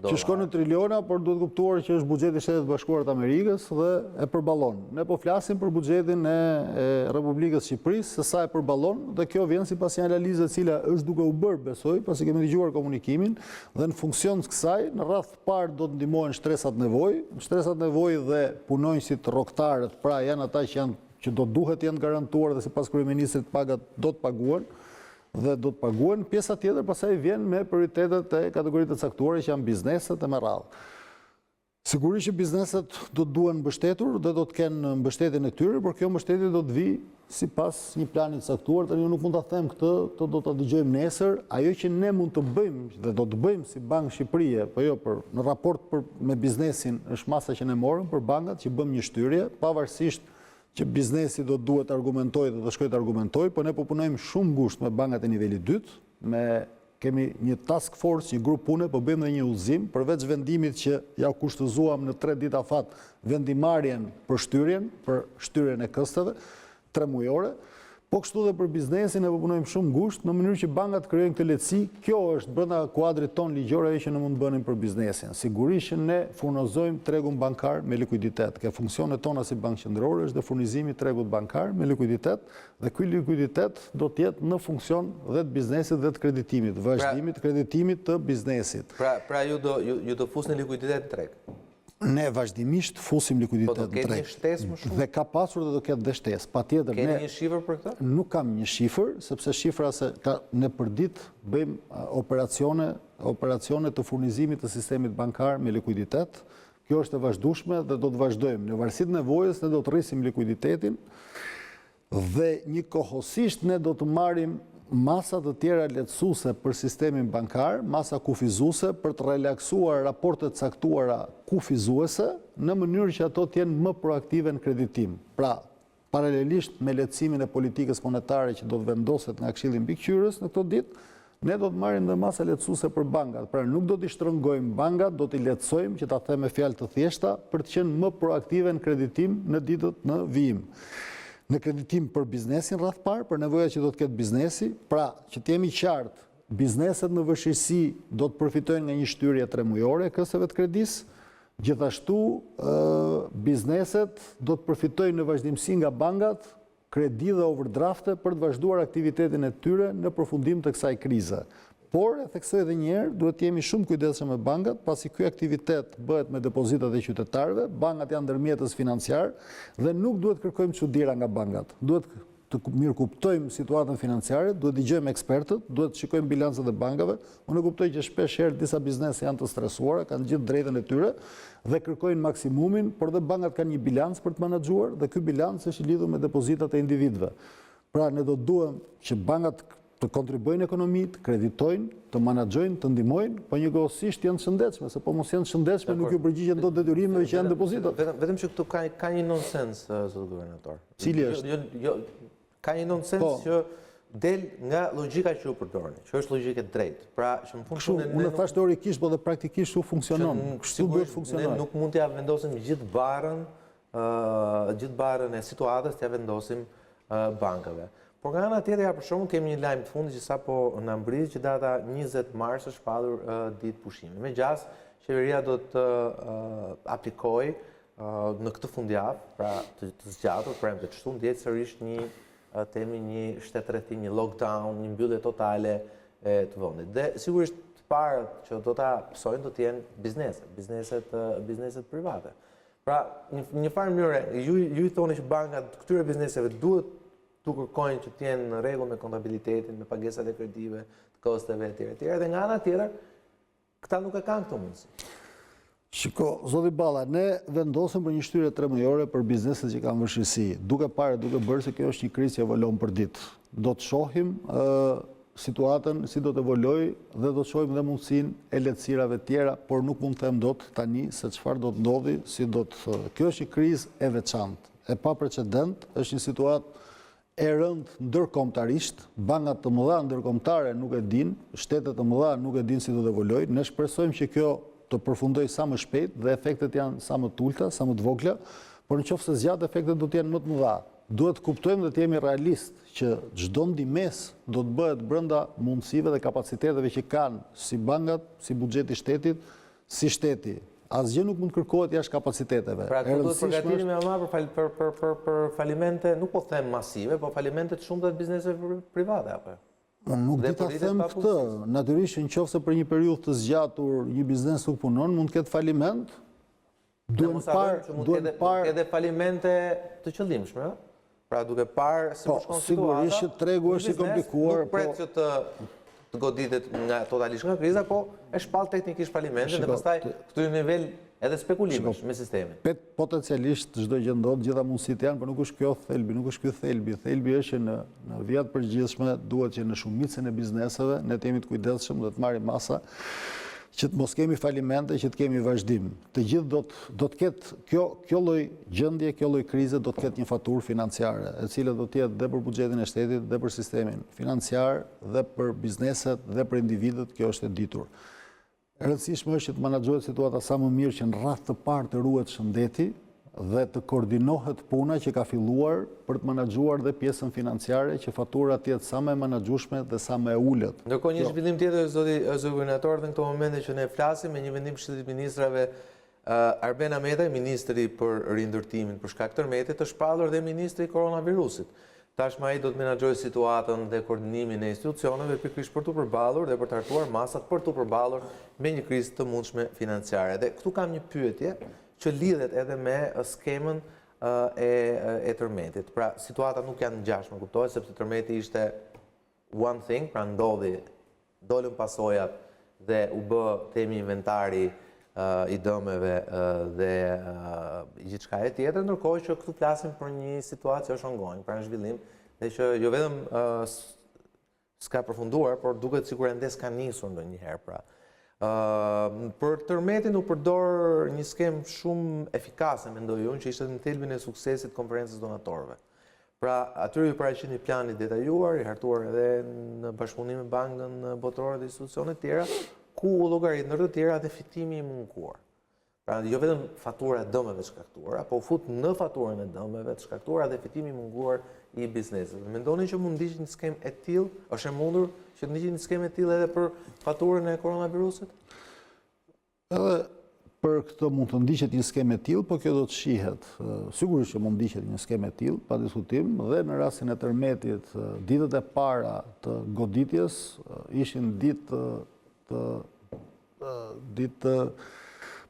që shkon në triliona, por duhet kuptuar që është buxheti i Shtetit Bashkuar të Amerikës dhe e përballon. Ne po flasim për buxhetin e Republikës Shqipërisë, se sa e përballon, dhe kjo vjen sipas një analize e cila është duke u bërë, besoj, pasi kemi dëgjuar komunikimin, dhe në funksion të kësaj, në radhë të parë do të ndihmohen shtresat nevojë dhe punonjësit rrogtarët, pra janë ata që do duhet janë garantuar dhe sipas kryeministrit pagat do të paguhen. Dhe do të paguen, pjesa tjetër pastaj vjen me prioritetet e kategoritë të caktuara që janë bizneset e me radhë. Sigurisht që bizneset do të duhen mbështetur dhe do të kenë mbështetjen e tyre, por kjo mbështetje do të vijë sipas një plani të caktuar. Tani nuk mund ta them këtë, do ta dëgjojmë nesër. Ajo që ne mund të bëjmë dhe do të bëjmë si Bankë Shqipërie, po jo në raport me biznesin, është masa që ne morëm për bankat që bëjmë një shtyrje, pavarësisht që biznesi do duhet argumentoj dhe do shkoj të argumentoj, po ne po punojmë shumë ngushtë me bankat e nivelit 2, me kemi një task force, një grup pune, po bëjmë dhe një udhëzim, përveç vendimit që ja kushtëzuam në 3 ditë afat vendimarrjen për shtyrjen e kësteve, 3 mujore, po kështu dhe për biznesin e punojmë shumë ngusht, në mënyrë që bankat krijojnë këtë lehtësi. Kjo është brenda kuadrit ton ligjor ajo që ne mund të bënim për biznesin. Sigurisht që ne furnizojmë tregun bankar me likuiditet. Ke funksionet tona si bankë qendrore është dhe furnizimi i tregut bankar me likuiditet, dhe ky likuiditet do të jetë në funksion dhe të biznesit dhe të kreditimit, vazhdimit të kreditimit të biznesit. Pra ju do fusni likuiditet në treg. Ne vazhdimisht fusim likuiditet në treg. Po do ketë një shtesë më shumë? Dhe ka pasur dhe do ketë dhe shtesë. Patjetër Keni një shifër për këtë? Nuk kam një shifër, sepse shifra se ne për ditë bëjmë operacione të furnizimit të sistemit bankar me likuiditet. Kjo është e vazhdueshme dhe do të vazhdojmë. Në varësi të nevojës ne do të rrisim likuiditetin dhe njëkohësisht ne do të marrim masa të tjera lehtësuese për sistemin bankar, masa kufizuese për të relaksuar raportet caktuara kufizuese në mënyrë që ato të jenë më proaktive në kreditim. Pra, paralelisht me lehtësimin e politikës monetare që do të vendoset nga Këshilli Mbikëqyrës në këto ditë, ne do të marrim dhe masa lehtësuese për bankat. Pra, nuk do t'i shtrëngojmë bankat, do t'i lehtësojmë, që ta them me fjalë të thjeshta, për të qenë më proaktive në kreditim në ditët në vijim. Në kreditim për biznesin rreth parë, për nevojat që do të ketë biznesi, pra që të jemi qartë, bizneset në vështirësi do të përfitojnë nga një shtyrje 3 mujore e kësave të kredisë, gjithashtu bizneset do të përfitojnë në vazhdimsi nga bankat, kredi dhe overdrafte për të vazhduar aktivitetin e tyre në përfundim të kësaj krize. Por, e theksoj edhe një herë, duhet të jemi shumë kujdesshëm me bankat, pasi ky aktivitet bëhet me depozitat e qytetarëve, bankat janë ndërmjetës financiar dhe nuk duhet kërkojmë çuditëra nga bankat. Duhet të mirë kuptojmë situatën financiare, duhet dëgjojmë ekspertët, duhet të shikojmë bilancet e bankave. Unë e kuptoj që shpesh herë disa biznese janë të stresuara, kanë gjithë drejtën e tyre dhe kërkojnë maksimumin, por dhe bankat kanë një bilanc për të menaxhuar dhe ky bilanc është i lidhur me depozitat e individëve. Pra ne do duhem që bankat të kontribuojnë ekonomit, të kreditojnë, të menaxhojnë, të ndihmojnë, po njëkohësisht janë të shëndetshme, se po mos janë të shëndetshme nuk ju përgjigjen dot detyrimeve që janë depozitat. Vetëm që këtu ka një nonsens, zot guvernator. Cili është? Ka një nonsens që del nga logjika që ju përdorni, që është logjike drejtë. Pra, që në fund unë thash teorikisht, po dhe praktikisht kështu funksionon. Kështu duhet funksionojë. Ne nuk mund t'ja vendosim gjithë barën e situatës t'ja vendosim bankave. Por nga ana tjetër, për shembull, kemi një lajm të fundit që sapo na mbrit që data 20 mars është shpallur ditë pushimi. Me gjas, qeveria do të aplikojë në këtë fundjavë, pra të zgjatur, premte çtu ndjet sërish një shtetërrethim, një lockdown, një mbyllje totale e të vendit. Dhe sigurisht të parët që do ta pësojnë do të jenë bizneset private. Pra, një farë mënyrë, ju i thoni që bankat këtyre bizneseve duhet tu kërkojnë që të jenë në rregull me kontabilitetin, me pagesat e kredive, të kosteve etj. Dhe nga ana tjetër, këta nuk e kanë këtë mundësi. Shiko, zoti Balla, ne vendosim për një shtyrje 3 mujore për bizneset që kanë vështirësi, duke bërë se kjo është një krizë që evolon për ditë. Do të shohim situatën si do të evolojë dhe do të shohim dhe mundësinë e lehtësirave tjera, por nuk mund të them dot tani se çfarë do të ndodhi, Kjo është një krizë e veçantë, e paprecedent, është një situatë e rëndë ndërkombëtarisht, bankat të mëdha ndërkombëtare nuk e dinë, shtetet të mëdha nuk e dinë si do të evolojnë. Ne shpresojmë që kjo të përfundojë sa më shpejt dhe efektet janë sa më të ulta, sa më të vogla, por nëse zgjat efektet do të jenë më të mëdha. Duhet të kuptojmë dhe të jemi realist që çdo ndihmës do të bëhet brenda mundësive dhe kapaciteteve që kanë si bankat, si buxheti i shtetit, si shteti. Asgjë nuk mund kërkohet jashtë kapaciteteve. Pra, këtu duhet përgatitemi më madh për falimente, nuk po them masive, po falimente të shumta të bizneseve private apo? Nuk di ta them këtë. Natyrisht nëse për një periudhë të zgjatur një biznes nuk punon, mund të ketë faliment. Duhet parë edhe falimente të qëllimshme, pra duke parë si po shkon situata. Sigurisht që tregu është i komplikuar, nuk pret që të goditet totalisht nga kriza, po e shpall teknikisht falimente dhe pastaj këtu nivel edhe spekulimesh me sistemin. Potencialisht çdo gjë ndodh, gjitha mundësitë janë, por nuk është kjo thelbi, nuk është ky thelbi. Thelbi është që në vijat përgjithshme duhet që në shumicën e bizneseve ne të jemi të kujdesshëm dhe të marrim masa që të mos kemi falimente, që të kemi vazhdim. Të gjithë do të ketë kjo lloj gjendje, kjo lloj krize do të ketë një faturë financiare, e cila do të jetë dhe për buxhetin e shtetit, dhe për sistemin financiar, dhe për bizneset, dhe për individët, kjo është e ditur. E rëndësishme është që të menaxhohet situata sa më mirë që në radhë të parë të ruhet shëndeti dhe të koordinohet puna që ka filluar për të menaxhuar dhe pjesën financiare që fatura të jetë sa më e menaxhueshme dhe sa më e ulët. Ndërkohë një zhvillim tjetër zoti guvernator në këto momente që ne flasim me një vendim Këshillit të Ministrave Arben Ahmetaj, ministri për rindërtimin për shkak të tërmetit, të shpallur dhe ministri i koronavirusit. Tashmë ai do të menaxhojë situatën dhe koordinimin e institucioneve pikërisht për të përballur dhe për të hartuar masat për të përballur me një krizë të mundshme financiare. Dhe këtu kam një pyetje që lidhet edhe me skemën e tërmetit. Pra, situata nuk janë ngjashme, kuptohet, sepse tërmeti ishte one thing, pra dolën pasojat dhe u bë temi inventari i dëmeve dhe gjithçka e tjetër, ndërkohë që këtu flasim për një situatë që është ongoing, pra në zhvillim, dhe që jo vetëm s'ka përfunduar, por duket sikur ende s'ka nisur ndonjëherë, pra. Për tërmetin u përdor një skem shumë efikase, mendoj unë, që ishte në thelbin e suksesit konferencës donatorëve. Pra, atyre ju paraqit një plan i detajuar, i hartuar edhe në bashkëpunim me Bankën Botërore dhe institucione tjera, ku u llogarit ndër të tjera dhe fitimi i munguar. Pra, jo vetëm fatura e dëmeve të shkaktuara, po u fut në faturën e dëmeve të shkaktuara dhe fitimi i munguar i biznesit. Mendoni që mund ndiqet një skem e tillë, është e mundur që të ndiqet një skem e tillë edhe për faturën e koronavirusit? Edhe për këtë mund të ndiqet një skem e tillë, po kjo do të shihet. Sigurisht që mund ndiqet një skem e tillë, pa diskutim, dhe në rastin e tërmetit, ditët e para të goditjes ishin ditë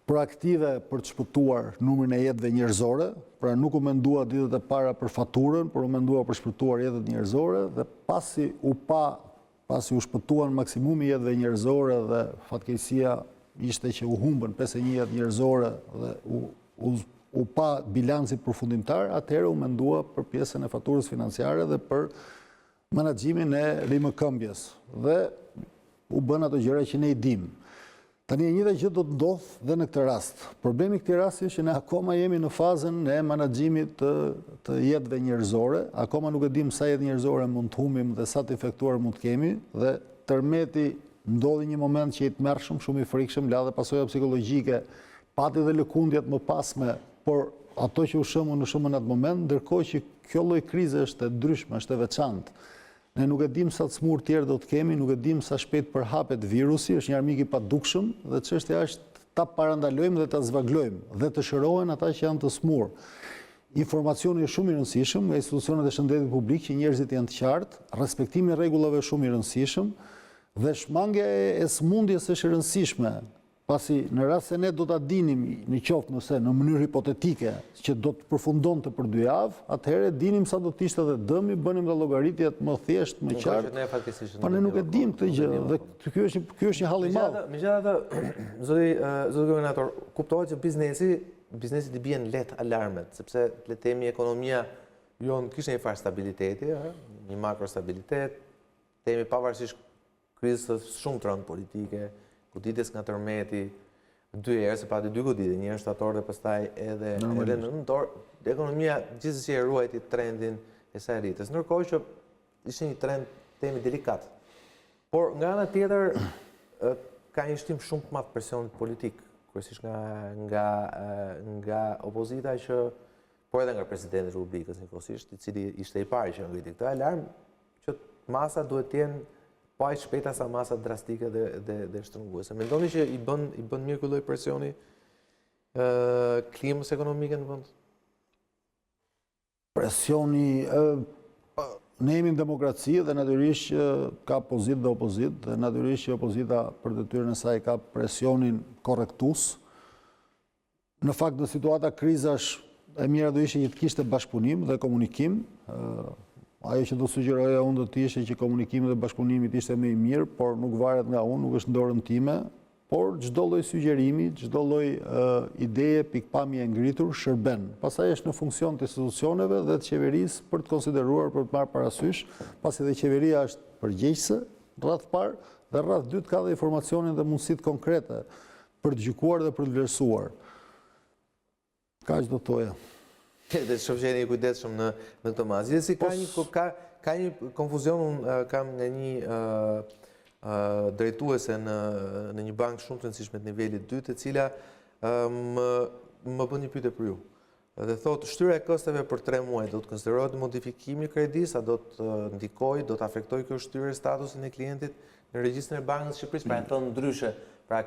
proaktive për të shpëtuar numrin e jetëve njerëzore, pra nuk u mendua ditët e para për faturën, por u mendua për shpëtuar jetët njerëzore, dhe pasi u shpëtuan maksimumi jetëve njerëzore dhe fatkeqësia ishte që u humbën 51 jetë njerëzore dhe u pa bilanci përfundimtar, atëherë u mendua për pjesën e faturës financiare dhe për menaxhimin e rimëkëmbjes. Dhe u bën ato gjëra që ne i dimë. Tani e njëjta gjë do të ndodhë dhe në këtë rast. Problemi i këtij rasti është që ne akoma jemi në fazën e menaxhimit të jetëve njerëzore, akoma nuk e dimë sa jetë njerëzore mund të humbim dhe sa të infektuar mund të kemi, dhe tërmeti ndodhi një moment që i tmerrshëm, shumë i frikshëm, la dhe pasoja psikologjike, pati dhe lëkundjet më pasme, por ato që u shëmën në atë moment, ndërkohë që kjo lloj krize është e ndryshme, është e veçantë. Ne nuk e dim sa të smur tjerë do të kemi, nuk e dim sa shpejt përhapet virusi, është një armik i padukshëm, dhe çështja është ta parandalojmë dhe ta zvaglojmë dhe të shërohen ata që janë të smur. Informacioni është shumë i rëndësishëm nga institucionet e shëndetit publik që njerëzit janë të qartë, respektimi i rregullave shumë i rëndësishëm dhe shmangja e sëmundjes është e rëndësishme. Pasi në rast se ne do ta dinim në qoftë nëse në mënyrë hipotetike që do të përfundonte për 2 javë, atëherë dinim sa do të ishte edhe dëmi, bënim dhe llogaritjet më thjesht, më qartë. Po ne nuk e dim këtë gjë dhe ky është një hall i madh. Megjithatë, zoti guvernator, kuptohet që biznesi i bien lehtë alarmet, sepse le të themi ekonomia jon kishte një farë stabiliteti, një makrostabilitet, themi pavarësisht krizës shumë të rëndë politike, goditjes nga tërmeti, 2 herë, se pati 2 goditje, një herë shtator dhe pastaj edhe në nëntor, ekonomia gjithsesi e ruajti trendin e saj rritjes. Ndërkohë që ishte një trend themi delikat. Por nga ana tjetër ka një shtim shumë të madh presionit politik, kryesisht nga opozita që por edhe nga presidenti i Republikës njëkohësisht, i cili ishte i pari që ngriti këtë alarm, që masa duhet të jenë pa aq shpejta sa masat drastike dhe shtrënguese. Mendoni që i bën mirë ky lloj presioni klimës ekonomike në vend? Presioni ne jemi në demokraci dhe natyrisht ka pozitë dhe opozitë, dhe natyrisht që opozita për detyrën e saj ka presionin korrektues. Në fakt në situata krizash e mira do ishte që të kishte bashkëpunim dhe komunikim. Ajo që do sugjeroja unë do të ishte që komunikimi dhe bashkëpunimi të ishte më i mirë, por nuk varet nga unë, nuk është në dorën time, por çdo lloj sugjerimi, çdo lloj ideje, pikpamje e ngritur shërben. Pastaj është në funksion të institucioneve dhe të qeverisë për të konsideruar, për të marrë parasysh, pasi dhe qeveria është përgjegjëse rreth parë, dhe rreth dytë ka dhe informacionin dhe mundësitë konkrete për të gjykuar dhe për të vlerësuar. Kaq do thoja. Dhe shumë që jeni kujdesshëm në këtë mas. Gjithsesi ka një konfuzion, unë kam nga një drejtuese në një bankë shumë të rëndësishme të nivelit 2, e cila më bën një pyetje për ju. Dhe thotë, shtyra e kosteve për 3 muaj do të konsiderohet modifikimi i kredisë, a do të ndikojë, do të afektojë kjo shtyrë statusin e klientit në regjistrin e Bankës së Shqipërisë, pra e thonë ndryshe, pra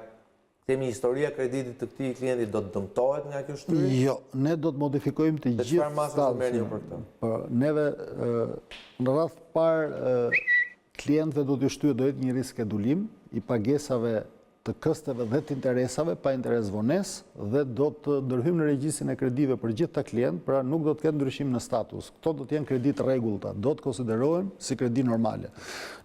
themi historia e kreditit të këtij klienti do të dëmtohet nga kjo shtyrë? Jo, ne do të modifikojmë të gjithë çfarë masë merrni ju për këtë? Neve në radh parë klientëve do t'ju shtyhet, do jetë një riskedulim i pagesave të kësteve dhe të interesave pa interes vones, dhe do të ndërhyjmë në regjistrin e kredive për gjithë ta klient, pra nuk do të ketë ndryshim në status. Këto do të jenë kredit rregullta, do të konsiderohen si kredi normale.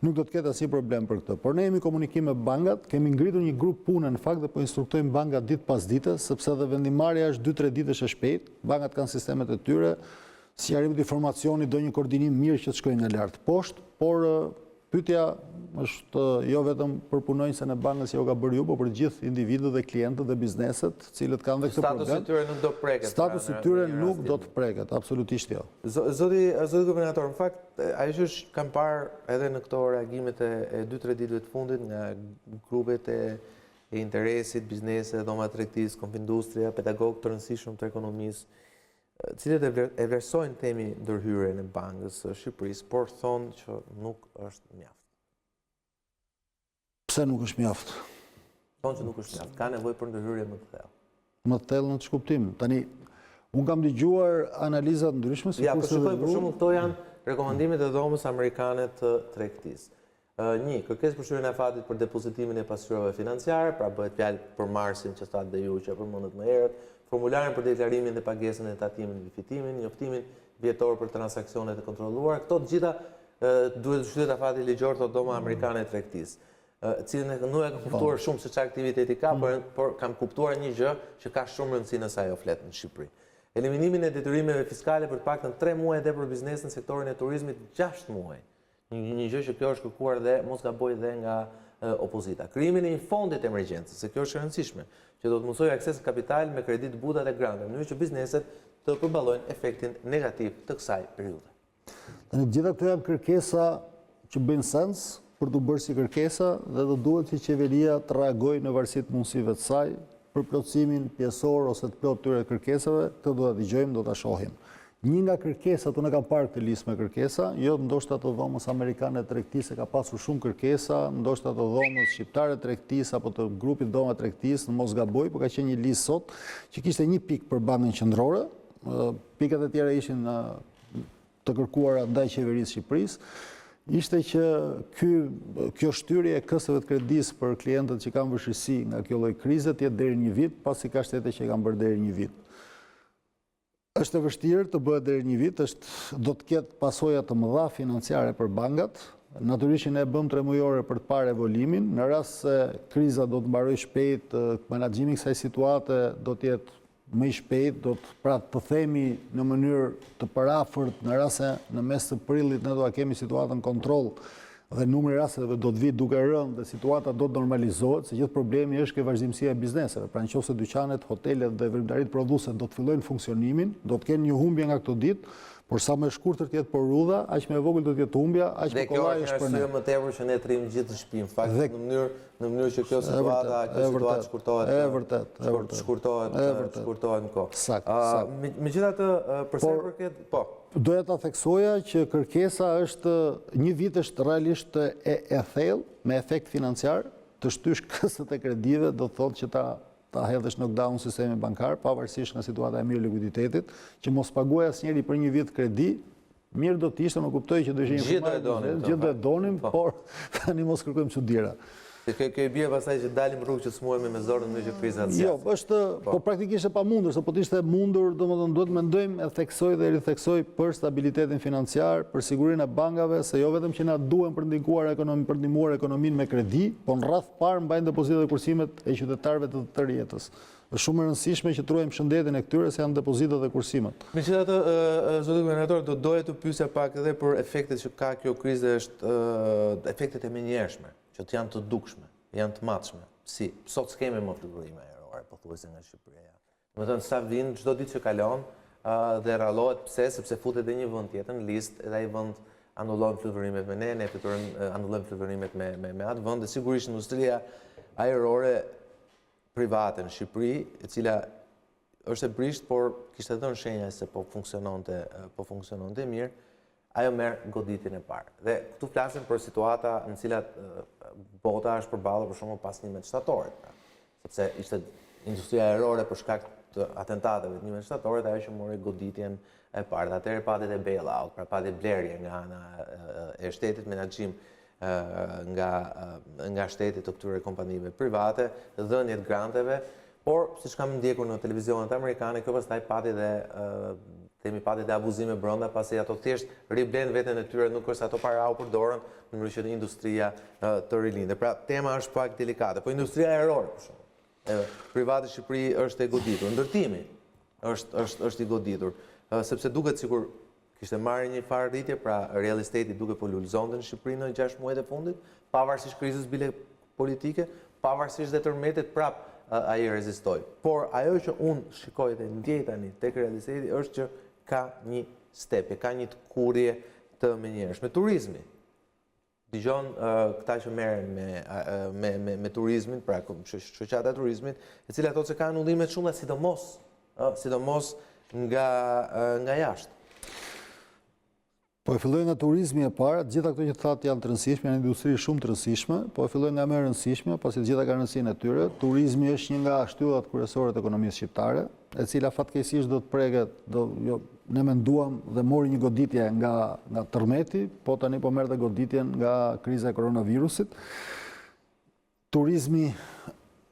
Nuk do të ketë asnjë problem për këtë. Por ne jemi komunikim me bankat, kemi ngritur një grup pune në fakt dhe po instruktojmë bankat ditë pas dite, sepse dhe vendimarrja është 2-3 ditësh e shpejt. Bankat kanë sistemet e tyre, si arrimit informacioni do një koordinim mirë që të shkojnë nga lart poshtë, por pyetja është jo vetëm për punonjëse në bankës që jo ka bërë ju, por për gjithë individët dhe klientët dhe bizneset, cilët kanë dhe këtë problem. Statusi tyre nuk do të preket. Statusi tyre nuk do të preket, absolutisht jo. Zoti Guvernator, në fakt, ajo që kam parë edhe në këto reagimet e 2-3 ditëve të fundit nga grupet e interesit, biznese, dhoma tregtisë, Konfindustria, pedagogë të rëndësishëm të ekonomisë, cilët e vlerësojnë themi ndërhyrjen e Bankës së Shqipërisë, por thonë që nuk është mjaft. Pse nuk është mjaft? Thonë që nuk është mjaft, ka nevojë për ndërhyrje më të thellë. Më të thellë në ç'është kuptim? Tani, unë kam dëgjuar analiza të ndryshme Ja, për shembull, këto janë rekomandimet e dhomës amerikane të tregtisë. 1. Kërkesë për shtyrinë e afatit për depozitimin e pasqyrave financiare, pra bëhet fjalë për marsin që thatë dhe ju që përmendët më herët, formularin për deklarimin dhe pagesën e tatimin dhe fitimin, njoftimin vjetor për transaksionet e kontrolluara. Këto të gjitha duhet shtyhet afati ligjor të dhoma amerikane e tregtisë. Cilën nuk e kam kuptuar shumë se çfarë aktiviteti ka, por kam kuptuar një gjë që ka shumë rëndësi nëse ajo flet në Shqipëri. Eliminimin e detyrimeve fiskale për të paktën 3 muaj dhe për biznesin në sektorin e turizmit 6 muaj. Një gjë që kjo është kërkuar dhe mos gaboj dhe nga opozita. Krijimin e një fondi të emergjencës, se kjo është e rëndësishme, që do të mësojë akses kapital me kredit buta dhe grante, në mënyrë që bizneset të përballojnë efektin negativ të kësaj periudhe. Tani gjitha këto janë kërkesa që bëjnë sens për të bërë si kërkesa dhe do duhet që qeveria të reagojë në varësi të mundësive të saj për plotësimin pjesor ose të plot tyre kërkesave. Këtë do ta dëgjojmë, do ta shohim. Një nga kërkesat, unë kam parë këtë listë me kërkesa, jo ndoshta të dhomës amerikane të tregtisë ka pasur shumë kërkesa, ndoshta të dhomës shqiptare të tregtisë apo të grupit dhoma tregtisë, në mos gaboj, por ka qenë një listë sot që kishte një pikë për Bankën Qendrore, pikat e tjera ishin të kërkuara ndaj qeverisë Shqipërisë. Ishte që kjo shtyrje e kësave të kredisë për klientët që kanë vështirësi nga kjo lloj krize të jetë deri një vit, pasi ka shtete që kanë bërë deri një vit. Është e vështirë të bëhet deri një vit, do të ketë pasoja të mëdha financiare për bankat. Natyrisht ne bëm 3 mujore për të parë evolimin. Në rast se kriza do të mbarojë shpejt, menaxhimi i kësaj situate do të jetë më i shpejt, do të themi në mënyrë të parafort, në rast se në mes të prillit ne do ta kemi situatën në kontroll dhe numri i rasteve do të vijë duke rënë dhe situata do të normalizohet, se gjithë problemi është ke vazhdimësia e bizneseve. Pra nëse dyqanet, hotelet dhe veprimtaritë prodhuese do të fillojnë funksionimin, do të kenë një humbje nga këto ditë, por sa më shkurtër të jetë për rrudha, aq më e vogël do të jetë humbja, aq më kollaj është për ne. Dhe kjo është arsye më tepër që ne trim gjithë shtëpinë, në fakt në mënyrë që kjo situatë shkurtohet në kohë. Megjithatë, për sa i përket, po. Doja ta theksoja që kërkesa është një vit është realisht e thellë me efekt financiar, të shtysh kësët e kredive, do thotë që ta hedhësh knockdown sistemi bankar, pavarësisht nga situata e mirë likuiditetit, që mos paguaj asnjëri për një vit kredi, mirë do të ishte, më kuptoj që do ishin gjithë do e donim, por tani mos kërkojmë çuditëra. Se kjo i bie pastaj që dalim rrugë që smuhemi me zorën në që kriza të Jo, është, po praktikisht e pamundur, se po të ishte mundur, domethënë duhet mendojmë e theksoi dhe ritheksoi për stabilitetin financiar, për sigurinë e bankave, se jo vetëm që na duhen për ndihmuar ekonominë me kredi, po në radh parë mbajnë depozitat dhe kursimet e qytetarëve të tërë jetës. Është shumë e rëndësishme që truajmë shëndetin e këtyre se janë depozitat dhe kursimet. Megjithatë, zoti guvernator, do doja të pyesja pak edhe për efektet që ka kjo krizë, është efektet e menjëhershme, që janë të dukshme, janë të matshme. Si, sot s'kemi më fluturime ajrore, pothuajse nga Shqipëria. Domethënë sa vin çdo ditë që kalon dhe rallohet, pse? Sepse futet edhe një vend tjetër në listë, edhe ai vend anullon fluturimet me ne anullojmë fluturimet me atë vend, dhe sigurisht industria ajrore private në Shqipëri, e cila është e brisht, por kishte dhënë shenja se po funksiononte mirë, ajo merr goditjen e parë. Dhe këtu flasim për situata në cilat bota është përballur për shembull pas 11 shtatorit, sepse ishte industria ajrore për shkak të atentateve të 11 shtatorit ajo që mori goditjen e parë. Dhe atëherë pati dhe bailout, pra pati blerje nga ana e shtetit, menaxhim nga shteti të këtyre kompanive private, dhënje të granteve, por siç kam ndjekur në televizionet amerikane, kjo pastaj pati dhe abuzime brenda, pasi ato thjesht riblen veten e tyre, nuk është ato para u përdoren në mënyrë që industria të rilindë. Pra tema është pak delikate, po industria ajrore për shembull, private në Shqipëri është e goditur, ndërtimi është i goditur, sepse duket sikur kishte marrë një farë rritje, pra real estate duke po lulëzonte në Shqipëri në 6 muajt e fundit, pavarësisht krizës bile politike, pavarësisht dhe tërmetit prap ai rezistoi. Por ajo që unë shikoj dhe ndjej tani tek real estate është që ka një stepje, ka një kurrje të menjëhershme. Turizmi. Dëgjon këta që merren me turizmin, pra shoqata e turizmit, e cila thotë se ka anullime të shumta, sidomos nga jashtë. Po e filloj nga turizmi e parë, gjitha këto që thatë janë të rëndësishme, janë industri shumë të rëndësishme, po e filloj nga më e rëndësishme, pasi gjitha ka rëndësinë e tyre. Turizmi është një nga shtyllat kryesore të ekonomisë shqiptare, e cila fatkeqësisht do të preket, ne menduam dhe mori një goditje nga tërmeti, po tani po merr dhe goditjen nga kriza e koronavirusit. Turizmi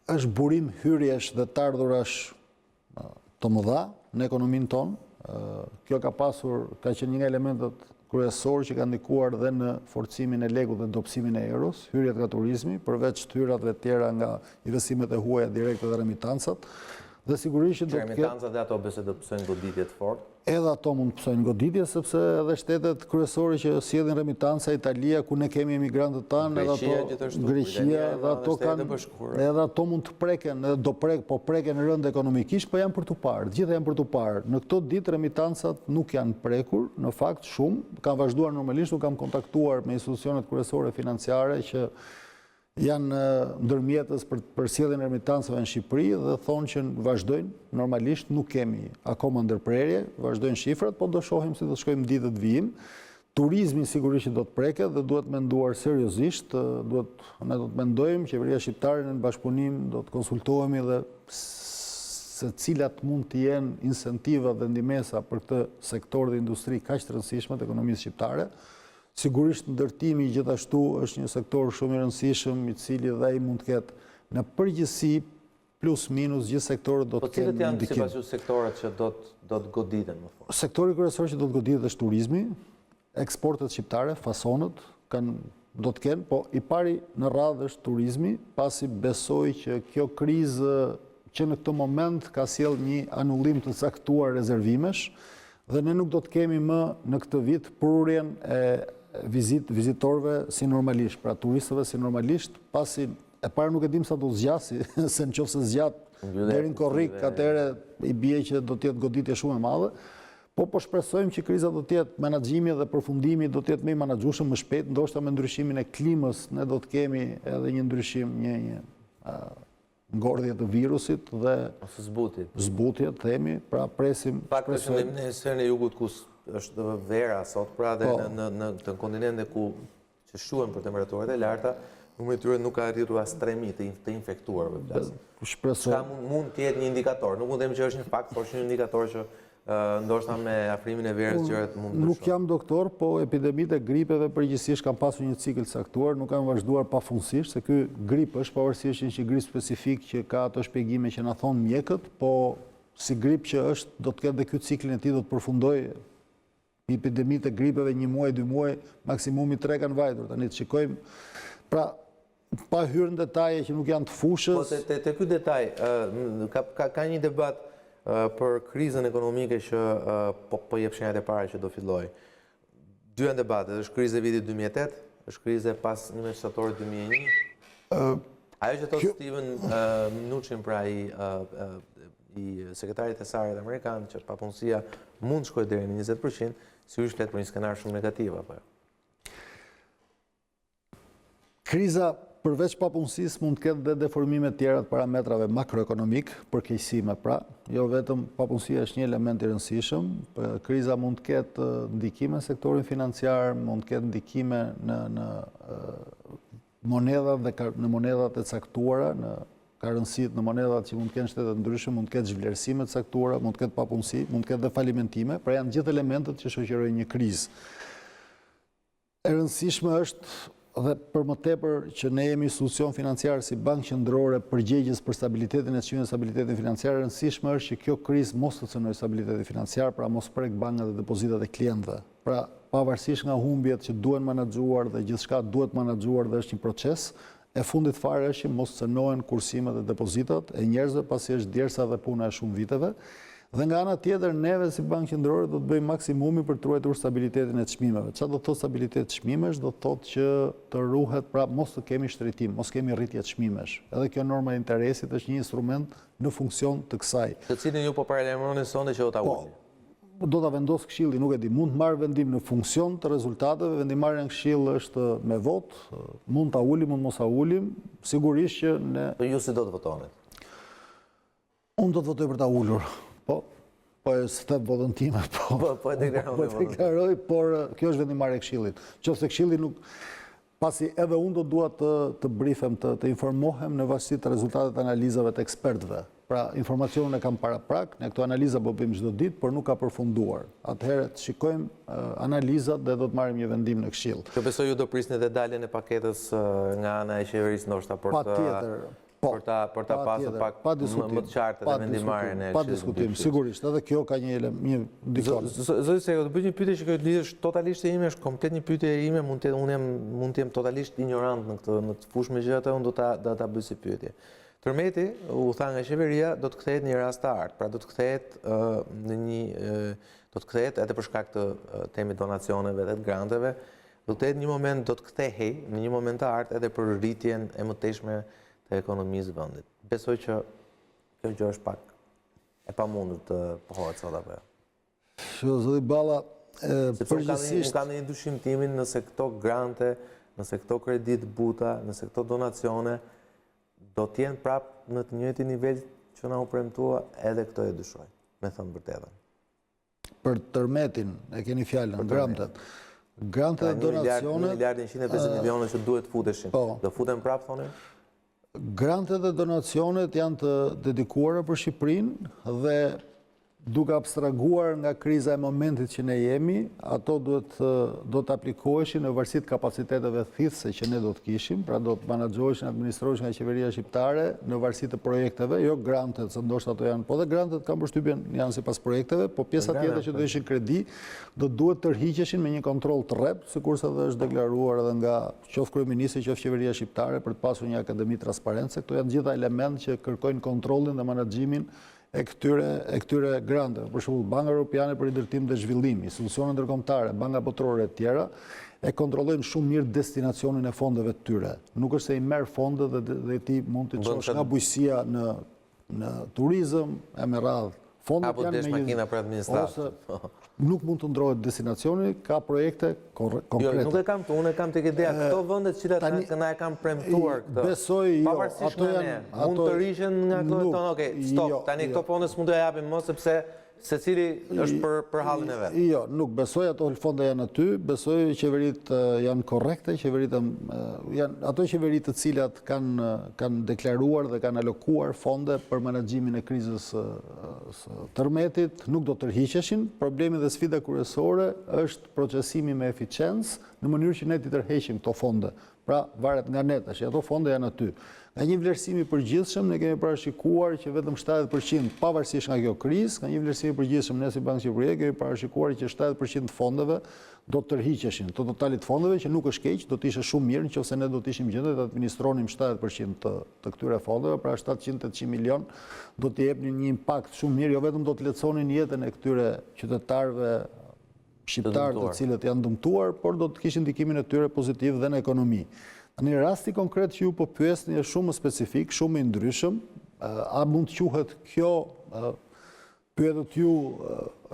është burim hyrjesh dhe të ardhurash të mëdha në ekonominë tonë. Kjo ka qenë një nga elementet kryesor që ka ndikuar dhe në forcimin e legut dhe dobësimin e euros, hyrjet nga turizmi, përveç hyrjeve të tjera nga investimet e huaja direkte dhe remitancat. Dhe sigurisht që do të ketë remitancat dhe ato besoj do të pësojnë goditje të fortë. Edhe ato mund të pësojnë goditje, sepse edhe shtetet kryesore që sjellin remitanca, Italia, ku ne kemi emigrantët tanë, Greqia, edhe ato mund të preken, po preken rënd ekonomikisht, po janë për të parë, gjithë janë për të parë. Në këto ditë remitancat nuk janë prekur, në fakt shumë, kanë vazhduar normalisht, nuk kam kontaktuar me institucionet kryesore financiare që janë ndërmjetës për sjelljen e remitancave në Shqipëri dhe thonë që vazhdojnë normalisht, nuk kemi akoma ndërprerje, vazhdojnë shifrat, po do shohim si do të shkojmë ditët vijim. Turizmi sigurisht do të preket dhe duhet menduar seriozisht, ne do të mendojmë, qeveria shqiptare në bashkëpunim do të konsultohemi dhe se cilat mund të jenë incentivat dhe ndihmesa për këtë sektor dhe industri kaq të rëndësishme të ekonomisë shqiptare. Sigurisht ndërtimi gjithashtu është një sektor shumë i rëndësishëm, i cili dhe ai mund të ketë në përgjithësi plus minus gjithë sektorët do të kenë ndikim. Po cilët janë sipas ju sektorët që do të goditen më fort? Sektori kryesor që do të goditet është turizmi, eksportet shqiptare, fasonët do të kenë, po i pari në radhë është turizmi, pasi besoj që kjo krizë që në këtë moment ka sjellë një anullim të caktuar rezervimesh dhe ne nuk do të kemi më në këtë vit prurjen e vizitorëve si normalisht, pra turistëve si normalisht, pasi e parë nuk e dim sa do zgjasi, se në qoftë se zgjat deri në korrik, atëherë i bie që do të jetë goditje shumë e madhe. Po shpresojmë që kriza do të jetë menaxhimi dhe përfundimi do të jetë më i menaxhueshëm më shpejt, ndoshta me ndryshimin e klimës ne do të kemi edhe një ndryshim, një ngordhje të virusit dhe zbutje, themi, pra presim. Pak të qëllim në hemisferin e jugut ku është vera sot, pra dhe në të kontinente ku që shuhen për temperaturat e larta, numri i tyre nuk ka arritur as 3000 të infektuarve. Shpresoj. Mund të jetë një indikator, nuk mund të them që është një fakt, por është një indikator që ndoshta me afrimin e verës gjërat mund të Nuk jam doktor, po epidemitë e gripeve përgjithsisht kanë pasur një cikël caktuar, nuk kanë vazhduar pafundësisht, se ky grip është pavarësisht një grip specifik që ka ato shpjegime që na thon mjekët, po si grip që është, do të ketë dhe ky ciklin e tij do të përfundojë. Epidemitë e gripeve 1 muaj, 2 muaj, maksimumi 3 kanë vajtur. Tani të shikojmë, pra pa hyrë në detaje që nuk janë të fushës. Po te ky detaj, ka një debat për krizën ekonomike që po jep shenjat e para që do filloj. Dy janë debatet, është krizë e vitit 2008, është krizë pas 11 shtatorit 2001. Ajo që thotë Steven Mnuchin, pra i sekretarit thesarit amerikan, që papunësia mund të shkojë deri në 20%, sigurisht flet për një skenar shumë negativ apo jo. Kriza përveç papunësisë mund të ketë dhe deformime tjera të parametrave makroekonomik, përkeqësime pra, jo vetëm papunësia është një element i rëndësishëm, kriza mund të ketë ndikime në sektorin financiar, mund të ketë ndikime në monedhat e caktuara, në karënësit në monedhat që mund të kenë shtetet ndryshme, mund të ketë zhvlerësime të caktuara, mund të ketë papunësi, mund të ketë dhe falimentime, pra janë gjithë elementet që shoqërojnë një krizë. E rëndësishme është dhe për më tepër që ne jemi institucion financiar si bankë qendrore përgjegjës për stabilitetin e çmimeve dhe stabilitetin financiar, rëndësishme është që kjo krizë mos të cënojë stabilitetin financiar, pra mos prek bankat dhe depozitat e klientëve. Pra pavarësisht nga humbjet që duhen menaxhuar dhe gjithçka duhet menaxhuar dhe është një proces, e fundit fare është që mos cënohen kursimet dhe depozitat e njerëzve pasi është djersa dhe puna e shumë viteve. Dhe nga ana tjetër, neve si bankë qendrore do të bëjmë maksimumi për të ruajtur stabilitetin e çmimeve. Çfarë do të thotë stabilitet çmimesh? Do të thotë që të ruhet, pra mos të kemi shtritim, mos kemi rritje çmimesh. Edhe kjo norma e interesit është një instrument në funksion të kësaj. Të cilin ju po paralajmëroni sonte që do ta ulni. Do ta vendos Këshilli, nuk e di, mund të marrë vendim në funksion të rezultateve, vendimarrja në Këshill është me vot, mund ta ulim, mund mos ta ulim, sigurisht që ne. Po ju si do të votoni? Unë do të votoj për ta ulur. Po e së them votën time, po e deklaroj, por kjo është vendimarrja e Këshillit. Qofse Këshilli nuk, pasi edhe unë do dua të brifem, të informohem në varësi të rezultatet e analizave të ekspertëve. Pra, informacionin e kam para prak, ne këto analiza po bëjmë çdo ditë, por nuk ka përfunduar. Atëherë të shikojmë analizat dhe do të marrim një vendim në Këshill. Që besoj ju do prisni dhe daljen e paketës nga ana e qeverisë ndoshta për ta pasur pak më të qartë dhe vendimarrjen e pa diskutim, sigurisht, edhe kjo ka një ndikon. Zoti Sejko, të bëj një pyetje që kjo lidhesh totalisht e ime, është komplet një pyetje e ime, mund të jem totalisht ignorant në këtë fushë, megjithatë unë do ta bëj si pyetje. Tërmeti, u tha nga qeveria, do të kthehet në një rast të artë, pra do të kthehet do të kthehet edhe për shkak të temit donacioneve dhe të granteve, do të kthehet një moment, do të kthehej në një moment të artë edhe për rritjen e mëtejshme të ekonomisë vendit. Besoj që kjo gjë është pak e pamundur të pohohet sot apo jo. Zoti Balla, përgjithsisht ka një dyshim timin nëse këto grante, nëse këto kredit buta, nëse këto donacione do të jenë prapë në të njëjtin nivel që na u premtua, edhe këto e dyshoj, me thënë vërtetën. Për tërmetin, e keni fjalën, grantet. Grantet e donacionet. 1 miliard 150 milionë që duhet futeshin. Do futen prapë, thonë? Grantet dhe donacionet janë të dedikuara për Shqipërinë dhe duke abstrahuar nga kriza e momentit që ne jemi, ato do të aplikoheshin në varësi të kapaciteteve thithëse që ne do të kishim, pra do të menaxhoheshin, administroheshin nga qeveria shqiptare në varësi të projekteve, jo grantet, se ndoshta ato janë, po dhe grantet kanë përshtypjen janë sipas projekteve, po pjesa tjetër që do ishin kredi, do duhet tërhiqeshin me një kontroll të rrept, sikurse edhe është deklaruar edhe nga qoftë kryeministri, qoftë qeveria shqiptare për të pasur një akademi transparence. Këto janë gjitha elementë që kërkojnë kontrollin dhe menaxhimin e këtyre granteve. Për shembull, Banka Europiane për Ndërtim dhe Zhvillim, institucionet ndërkombëtare, banka botërore e tjera, e kontrollojnë shumë mirë destinacionin e fondeve të tyre. Nuk është se i merr fondet dhe ti mund të çosh nga bujësia në turizëm, e me radhë. Apo desh makina për administratë. Nuk mund të ndrohet destinacioni, ka projekte konkrete. Jo, nuk e kam të, unë e kam tek ideja, këto vendet që na e kam premtuar këtë. Besoj, jo, pavarësisht nga ne, mund të rrishen nga këto tonë, okej, stop, tani këto fonde s'mund të japim më, sepse secili është për hallin e vet. Jo, nuk besoj ato fonde janë aty, besoj qeveritë janë korrekte, ato qeveritë të cilat kanë deklaruar dhe kanë alokuar fonde për menaxhimin e krizës së tërmetit, nuk do tërhiqeshin. Problemi dhe sfida kryesore është procesimi me eficiencë në mënyrë që ne t'i tërheqim këto fonde. Pra, varet nga ne tash, ato fonde janë aty. Nga një vlerësim i përgjithshëm, ne kemi parashikuar që vetëm 70% pavarësisht nga kjo krizë, nga një vlerësim i përgjithshëm ne si Bankë Shqipërie kemi parashikuar që 70% fondeve do të tërhiqeshin. Të totalit fondeve që nuk është keq, do të ishte shumë mirë nëse ne do të ishim gjendë të administronim 70% të këtyre fondeve, pra 700-800 milion do të jepnin një impakt shumë mirë, jo vetëm do të lehtësonin jetën e këtyre qytetarëve shqiptarë të cilët janë dëmtuar, por do të kishin ndikimin e tyre pozitiv dhe në ekonomi. Në rasti konkret që ju po pyesni është shumë specifik, shumë i ndryshëm, a mund të quhet kjo pyetet ju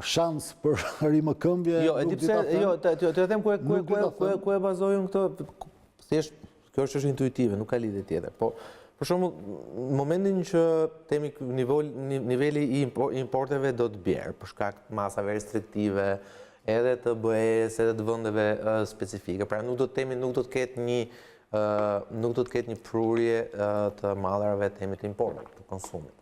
shans për rimëkëmbje? Jo, e di pse, jo, të them ku e bazojmë këtë, thjesht kjo është intuitive, nuk ka lidhje tjetër. Po, për shembull, në momentin që temi niveli i importeve do të bjerë për shkak të masave restriktive, edhe të BE-s, edhe të vendeve specifike. Pra nuk do të ketë një prurje të madhrave të temit të importit, të konsumit.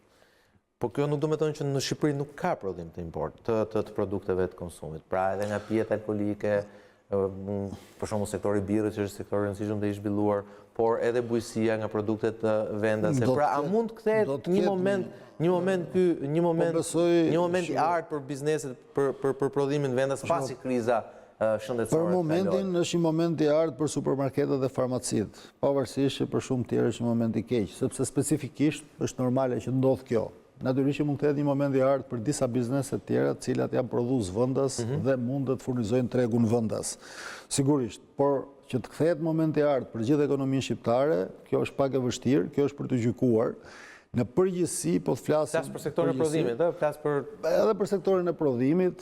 Po kjo nuk do të thonë që në Shqipëri nuk ka prodhim të import të produkteve të konsumit. Pra edhe nga pijet alkolike, për shembull sektori birrit që është sektori i rëndësishëm dhe i zhvilluar, por edhe bujësia nga produktet vendase. Pra a mund kthehet një moment i artë për bizneset, për prodhimin vendas pasi kriza shëndetësore? Për momentin është një moment i artë për supermarketet dhe farmacitë, pavarësisht që për shumë tjerë është një moment i keq, sepse specifikisht është normale që ndodh kjo. Natyrisht që mund të jetë një moment i artë për disa biznese të tjera, të cilat janë prodhues vendas dhe mund të furnizojnë tregun vendas. Sigurisht, por që të kthehet momenti i artë për gjithë ekonominë shqiptare, kjo është pak e vështirë, kjo është për të gjykuar. Në përgjithësi, po të flasim... Flas për sektorin e prodhimit, flas për... Edhe për sektorin e prodhimit,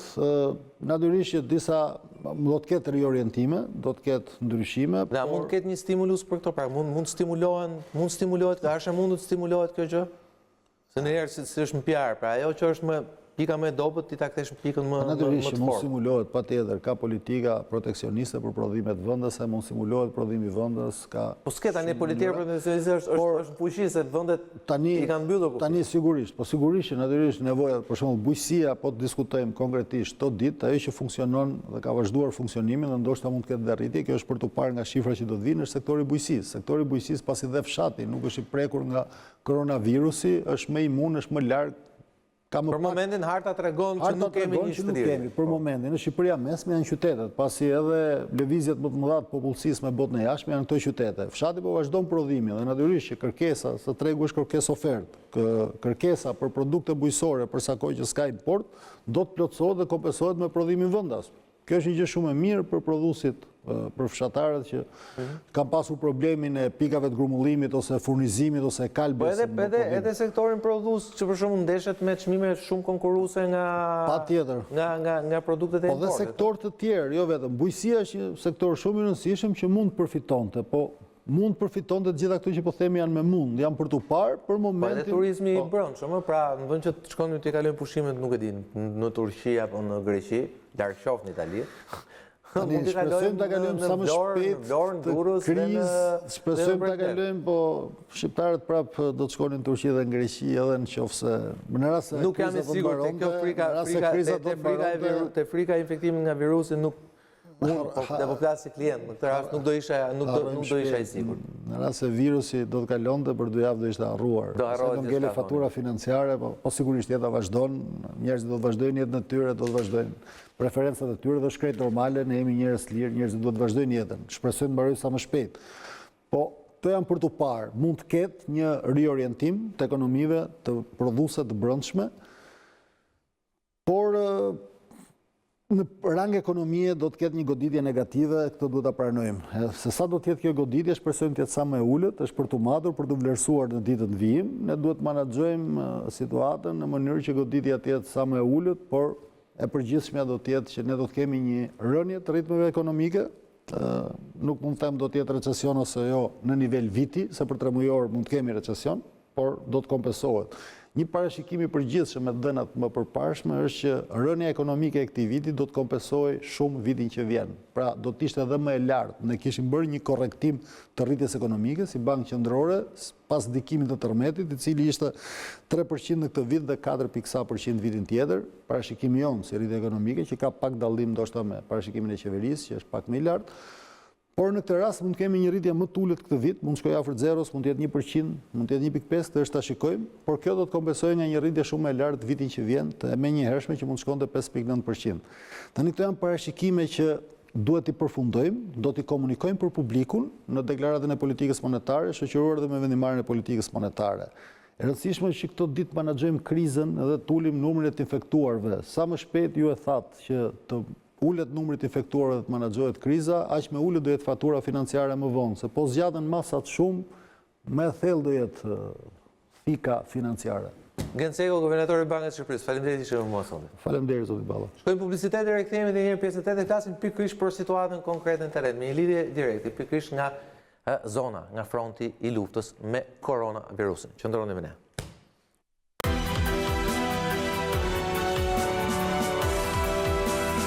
natyrisht që disa do të ketë riorientime, do të ketë ndryshime, por... Mund të ketë një stimulus për këto, pra mund stimulohet, a është e mundur të stimulohet kjo gjë? Se në herë si është më PR, pra ajo që është më pika më e dobët, ti ta kthesh në pikën më të fortë. Natyrisht që mund stimulohet patjetër, ka politika proteksioniste për prodhimet vendase, mund stimulohet prodhimi vendas, ka... Po s'ke tani politika proteksioniste është fuqi se vendet i kanë mbyllur. Tani sigurisht, po sigurisht që natyrisht nevojat, për shembull bujësia, po të diskutojmë konkretisht çdo ditë, ajo që funksionon dhe ka vazhduar funksionimin dhe ndoshta mund të ketë rritje, kjo është për të parë nga shifrat që do të vinë, është sektori bujësisë. Sektori bujësisë pasi dhe fshati nuk është i prekur nga koronavirusi, është më imun, është më larg. Për momentin harta tregon që nuk kemi një shtrirje. Për momentin, në Shqipëria mesme janë qytetet, pasi edhe lëvizjet më të mëdha të popullsisë me botën e jashtme janë këto qytete. Fshati po vazhdon prodhimin dhe natyrisht që kërkesa së tregu është kërkesë ofertë. Kërkesa për produkte bujësore për sa kohë që s'ka import, do të plotësohet dhe kompensohet me prodhimin vendas. Kjo është një gjë shumë e mirë për prodhuesit, për fshatarët që kanë pasur problemin e pikave të grumbullimit ose furnizimit ose kalbës. Po edhe sektorin prodhues që për shembull ndeshet me çmime shumë konkurruese nga produktet e importit. Po dhe sektor të tjerë, jo vetëm. Bujësia është një sektor shumë i rëndësishëm që mund të përfitonte, po mund të përfitonte të gjitha këto që po themi janë me mund, janë për tu parë për momentin. Po edhe turizmi i brendshëm, pra në vend që të shkonim të kalojmë pushimet, nuk e di, në Turqi apo në Greqi, larg qoftë në Itali. Shpresojmë të kalojmë sa më shpejt të krizë, shpresojmë të kalojmë, po shqiptarët prapë do të shkonin në Turqi dhe në Greqi edhe në qoftë se në rast se nuk jam i sigurt te frika e infektimit nga virusi nuk dhe po flas si klient, në këtë rast nuk do isha i sigurt. Në rast se virusi do të kalonte për 2 javë do ishte harruar. Do ngele fatura financiare, po sigurisht jeta vazhdon, njerëzit do të vazhdojnë jetën e tyre, do të vazhdojnë preferencat e tyre dhe shkrejt normale, ne jemi njerëz të lirë, njerëzit do të vazhdojnë jetën. Shpresojmë të mbarojë sa më shpejt. Po to janë për të parë, mund të ketë një riorientim të ekonomive të prodhuese të brendshme, por në rang ekonomie do të ketë një goditje negative, këtë duhet ta pranojmë. Se sa do të jetë kjo goditje, shpresojmë të jetë sa më e ulët, është për të matur, për të vlerësuar në ditën e vijim. Ne duhet të menaxhojmë situatën në mënyrë që goditja të jetë sa më e ulët, por e përgjithshmja do të jetë që ne do të kemi një rënje të ritmeve ekonomike. Nuk mund të them do të jetë recesion ose jo në nivel viti, se për 3 mujor mund të kemi recesion, por do të kompensohet. Një parashikim i përgjithshëm me dhënat më përparshme është që rënja ekonomike e këtij viti do të kompensojë shumë vitin që vjen. Pra do të ishte edhe më e lartë. Ne kishim bërë një korrektim të rritjes ekonomike si Bankë Qendrore pas ndikimit të tërmetit, i cili ishte 3% në këtë vit dhe 4.sa% vitin tjetër. Parashikimi jonë si rritje ekonomike që ka pak dallim ndoshta me parashikimin e qeverisë, që është pak më i lartë. Por në këtë rast mund kemi një rritje më të ulët këtë vit, mund shkojë afër zeros, mund të jetë 1%, mund të jetë 1.5, të është ta shikojmë, por kjo do të kompensojë nga një rritje shumë e lartë vitin që vjen, të menjëhershme që mund shkonte 5.9%. Tani këto janë parashikime që duhet i përfundojmë, do t'i komunikojmë për publikun në deklaratën e politikës monetare, shoqëruar dhe me vendimarrjen e politikës monetare. E rëndësishme është që këto ditë menaxhojmë krizën dhe të ulim numrin e të infektuarve. Sa më shpejt ju e thatë që të ullet numrit infektuarve dhe të menaxhohet kriza, aq me ullet do jetë fatura financiare më vonë, se po zgjaten masat shumë, më e thellë do jetë fika financiare. Gent Sejko, Guvernatori i Bankës së Shqipërisë, faleminderit që më sonte. Faleminderit zoti Balla. Shkojmë publicitet dhe rikthehemi edhe një herë pjesën tjetër, flasim pikërisht për situatën konkrete në terren, me një lidhje direkte, pikërisht nga zona, nga fronti i luftës me koronavirusin. Qëndroni me ne.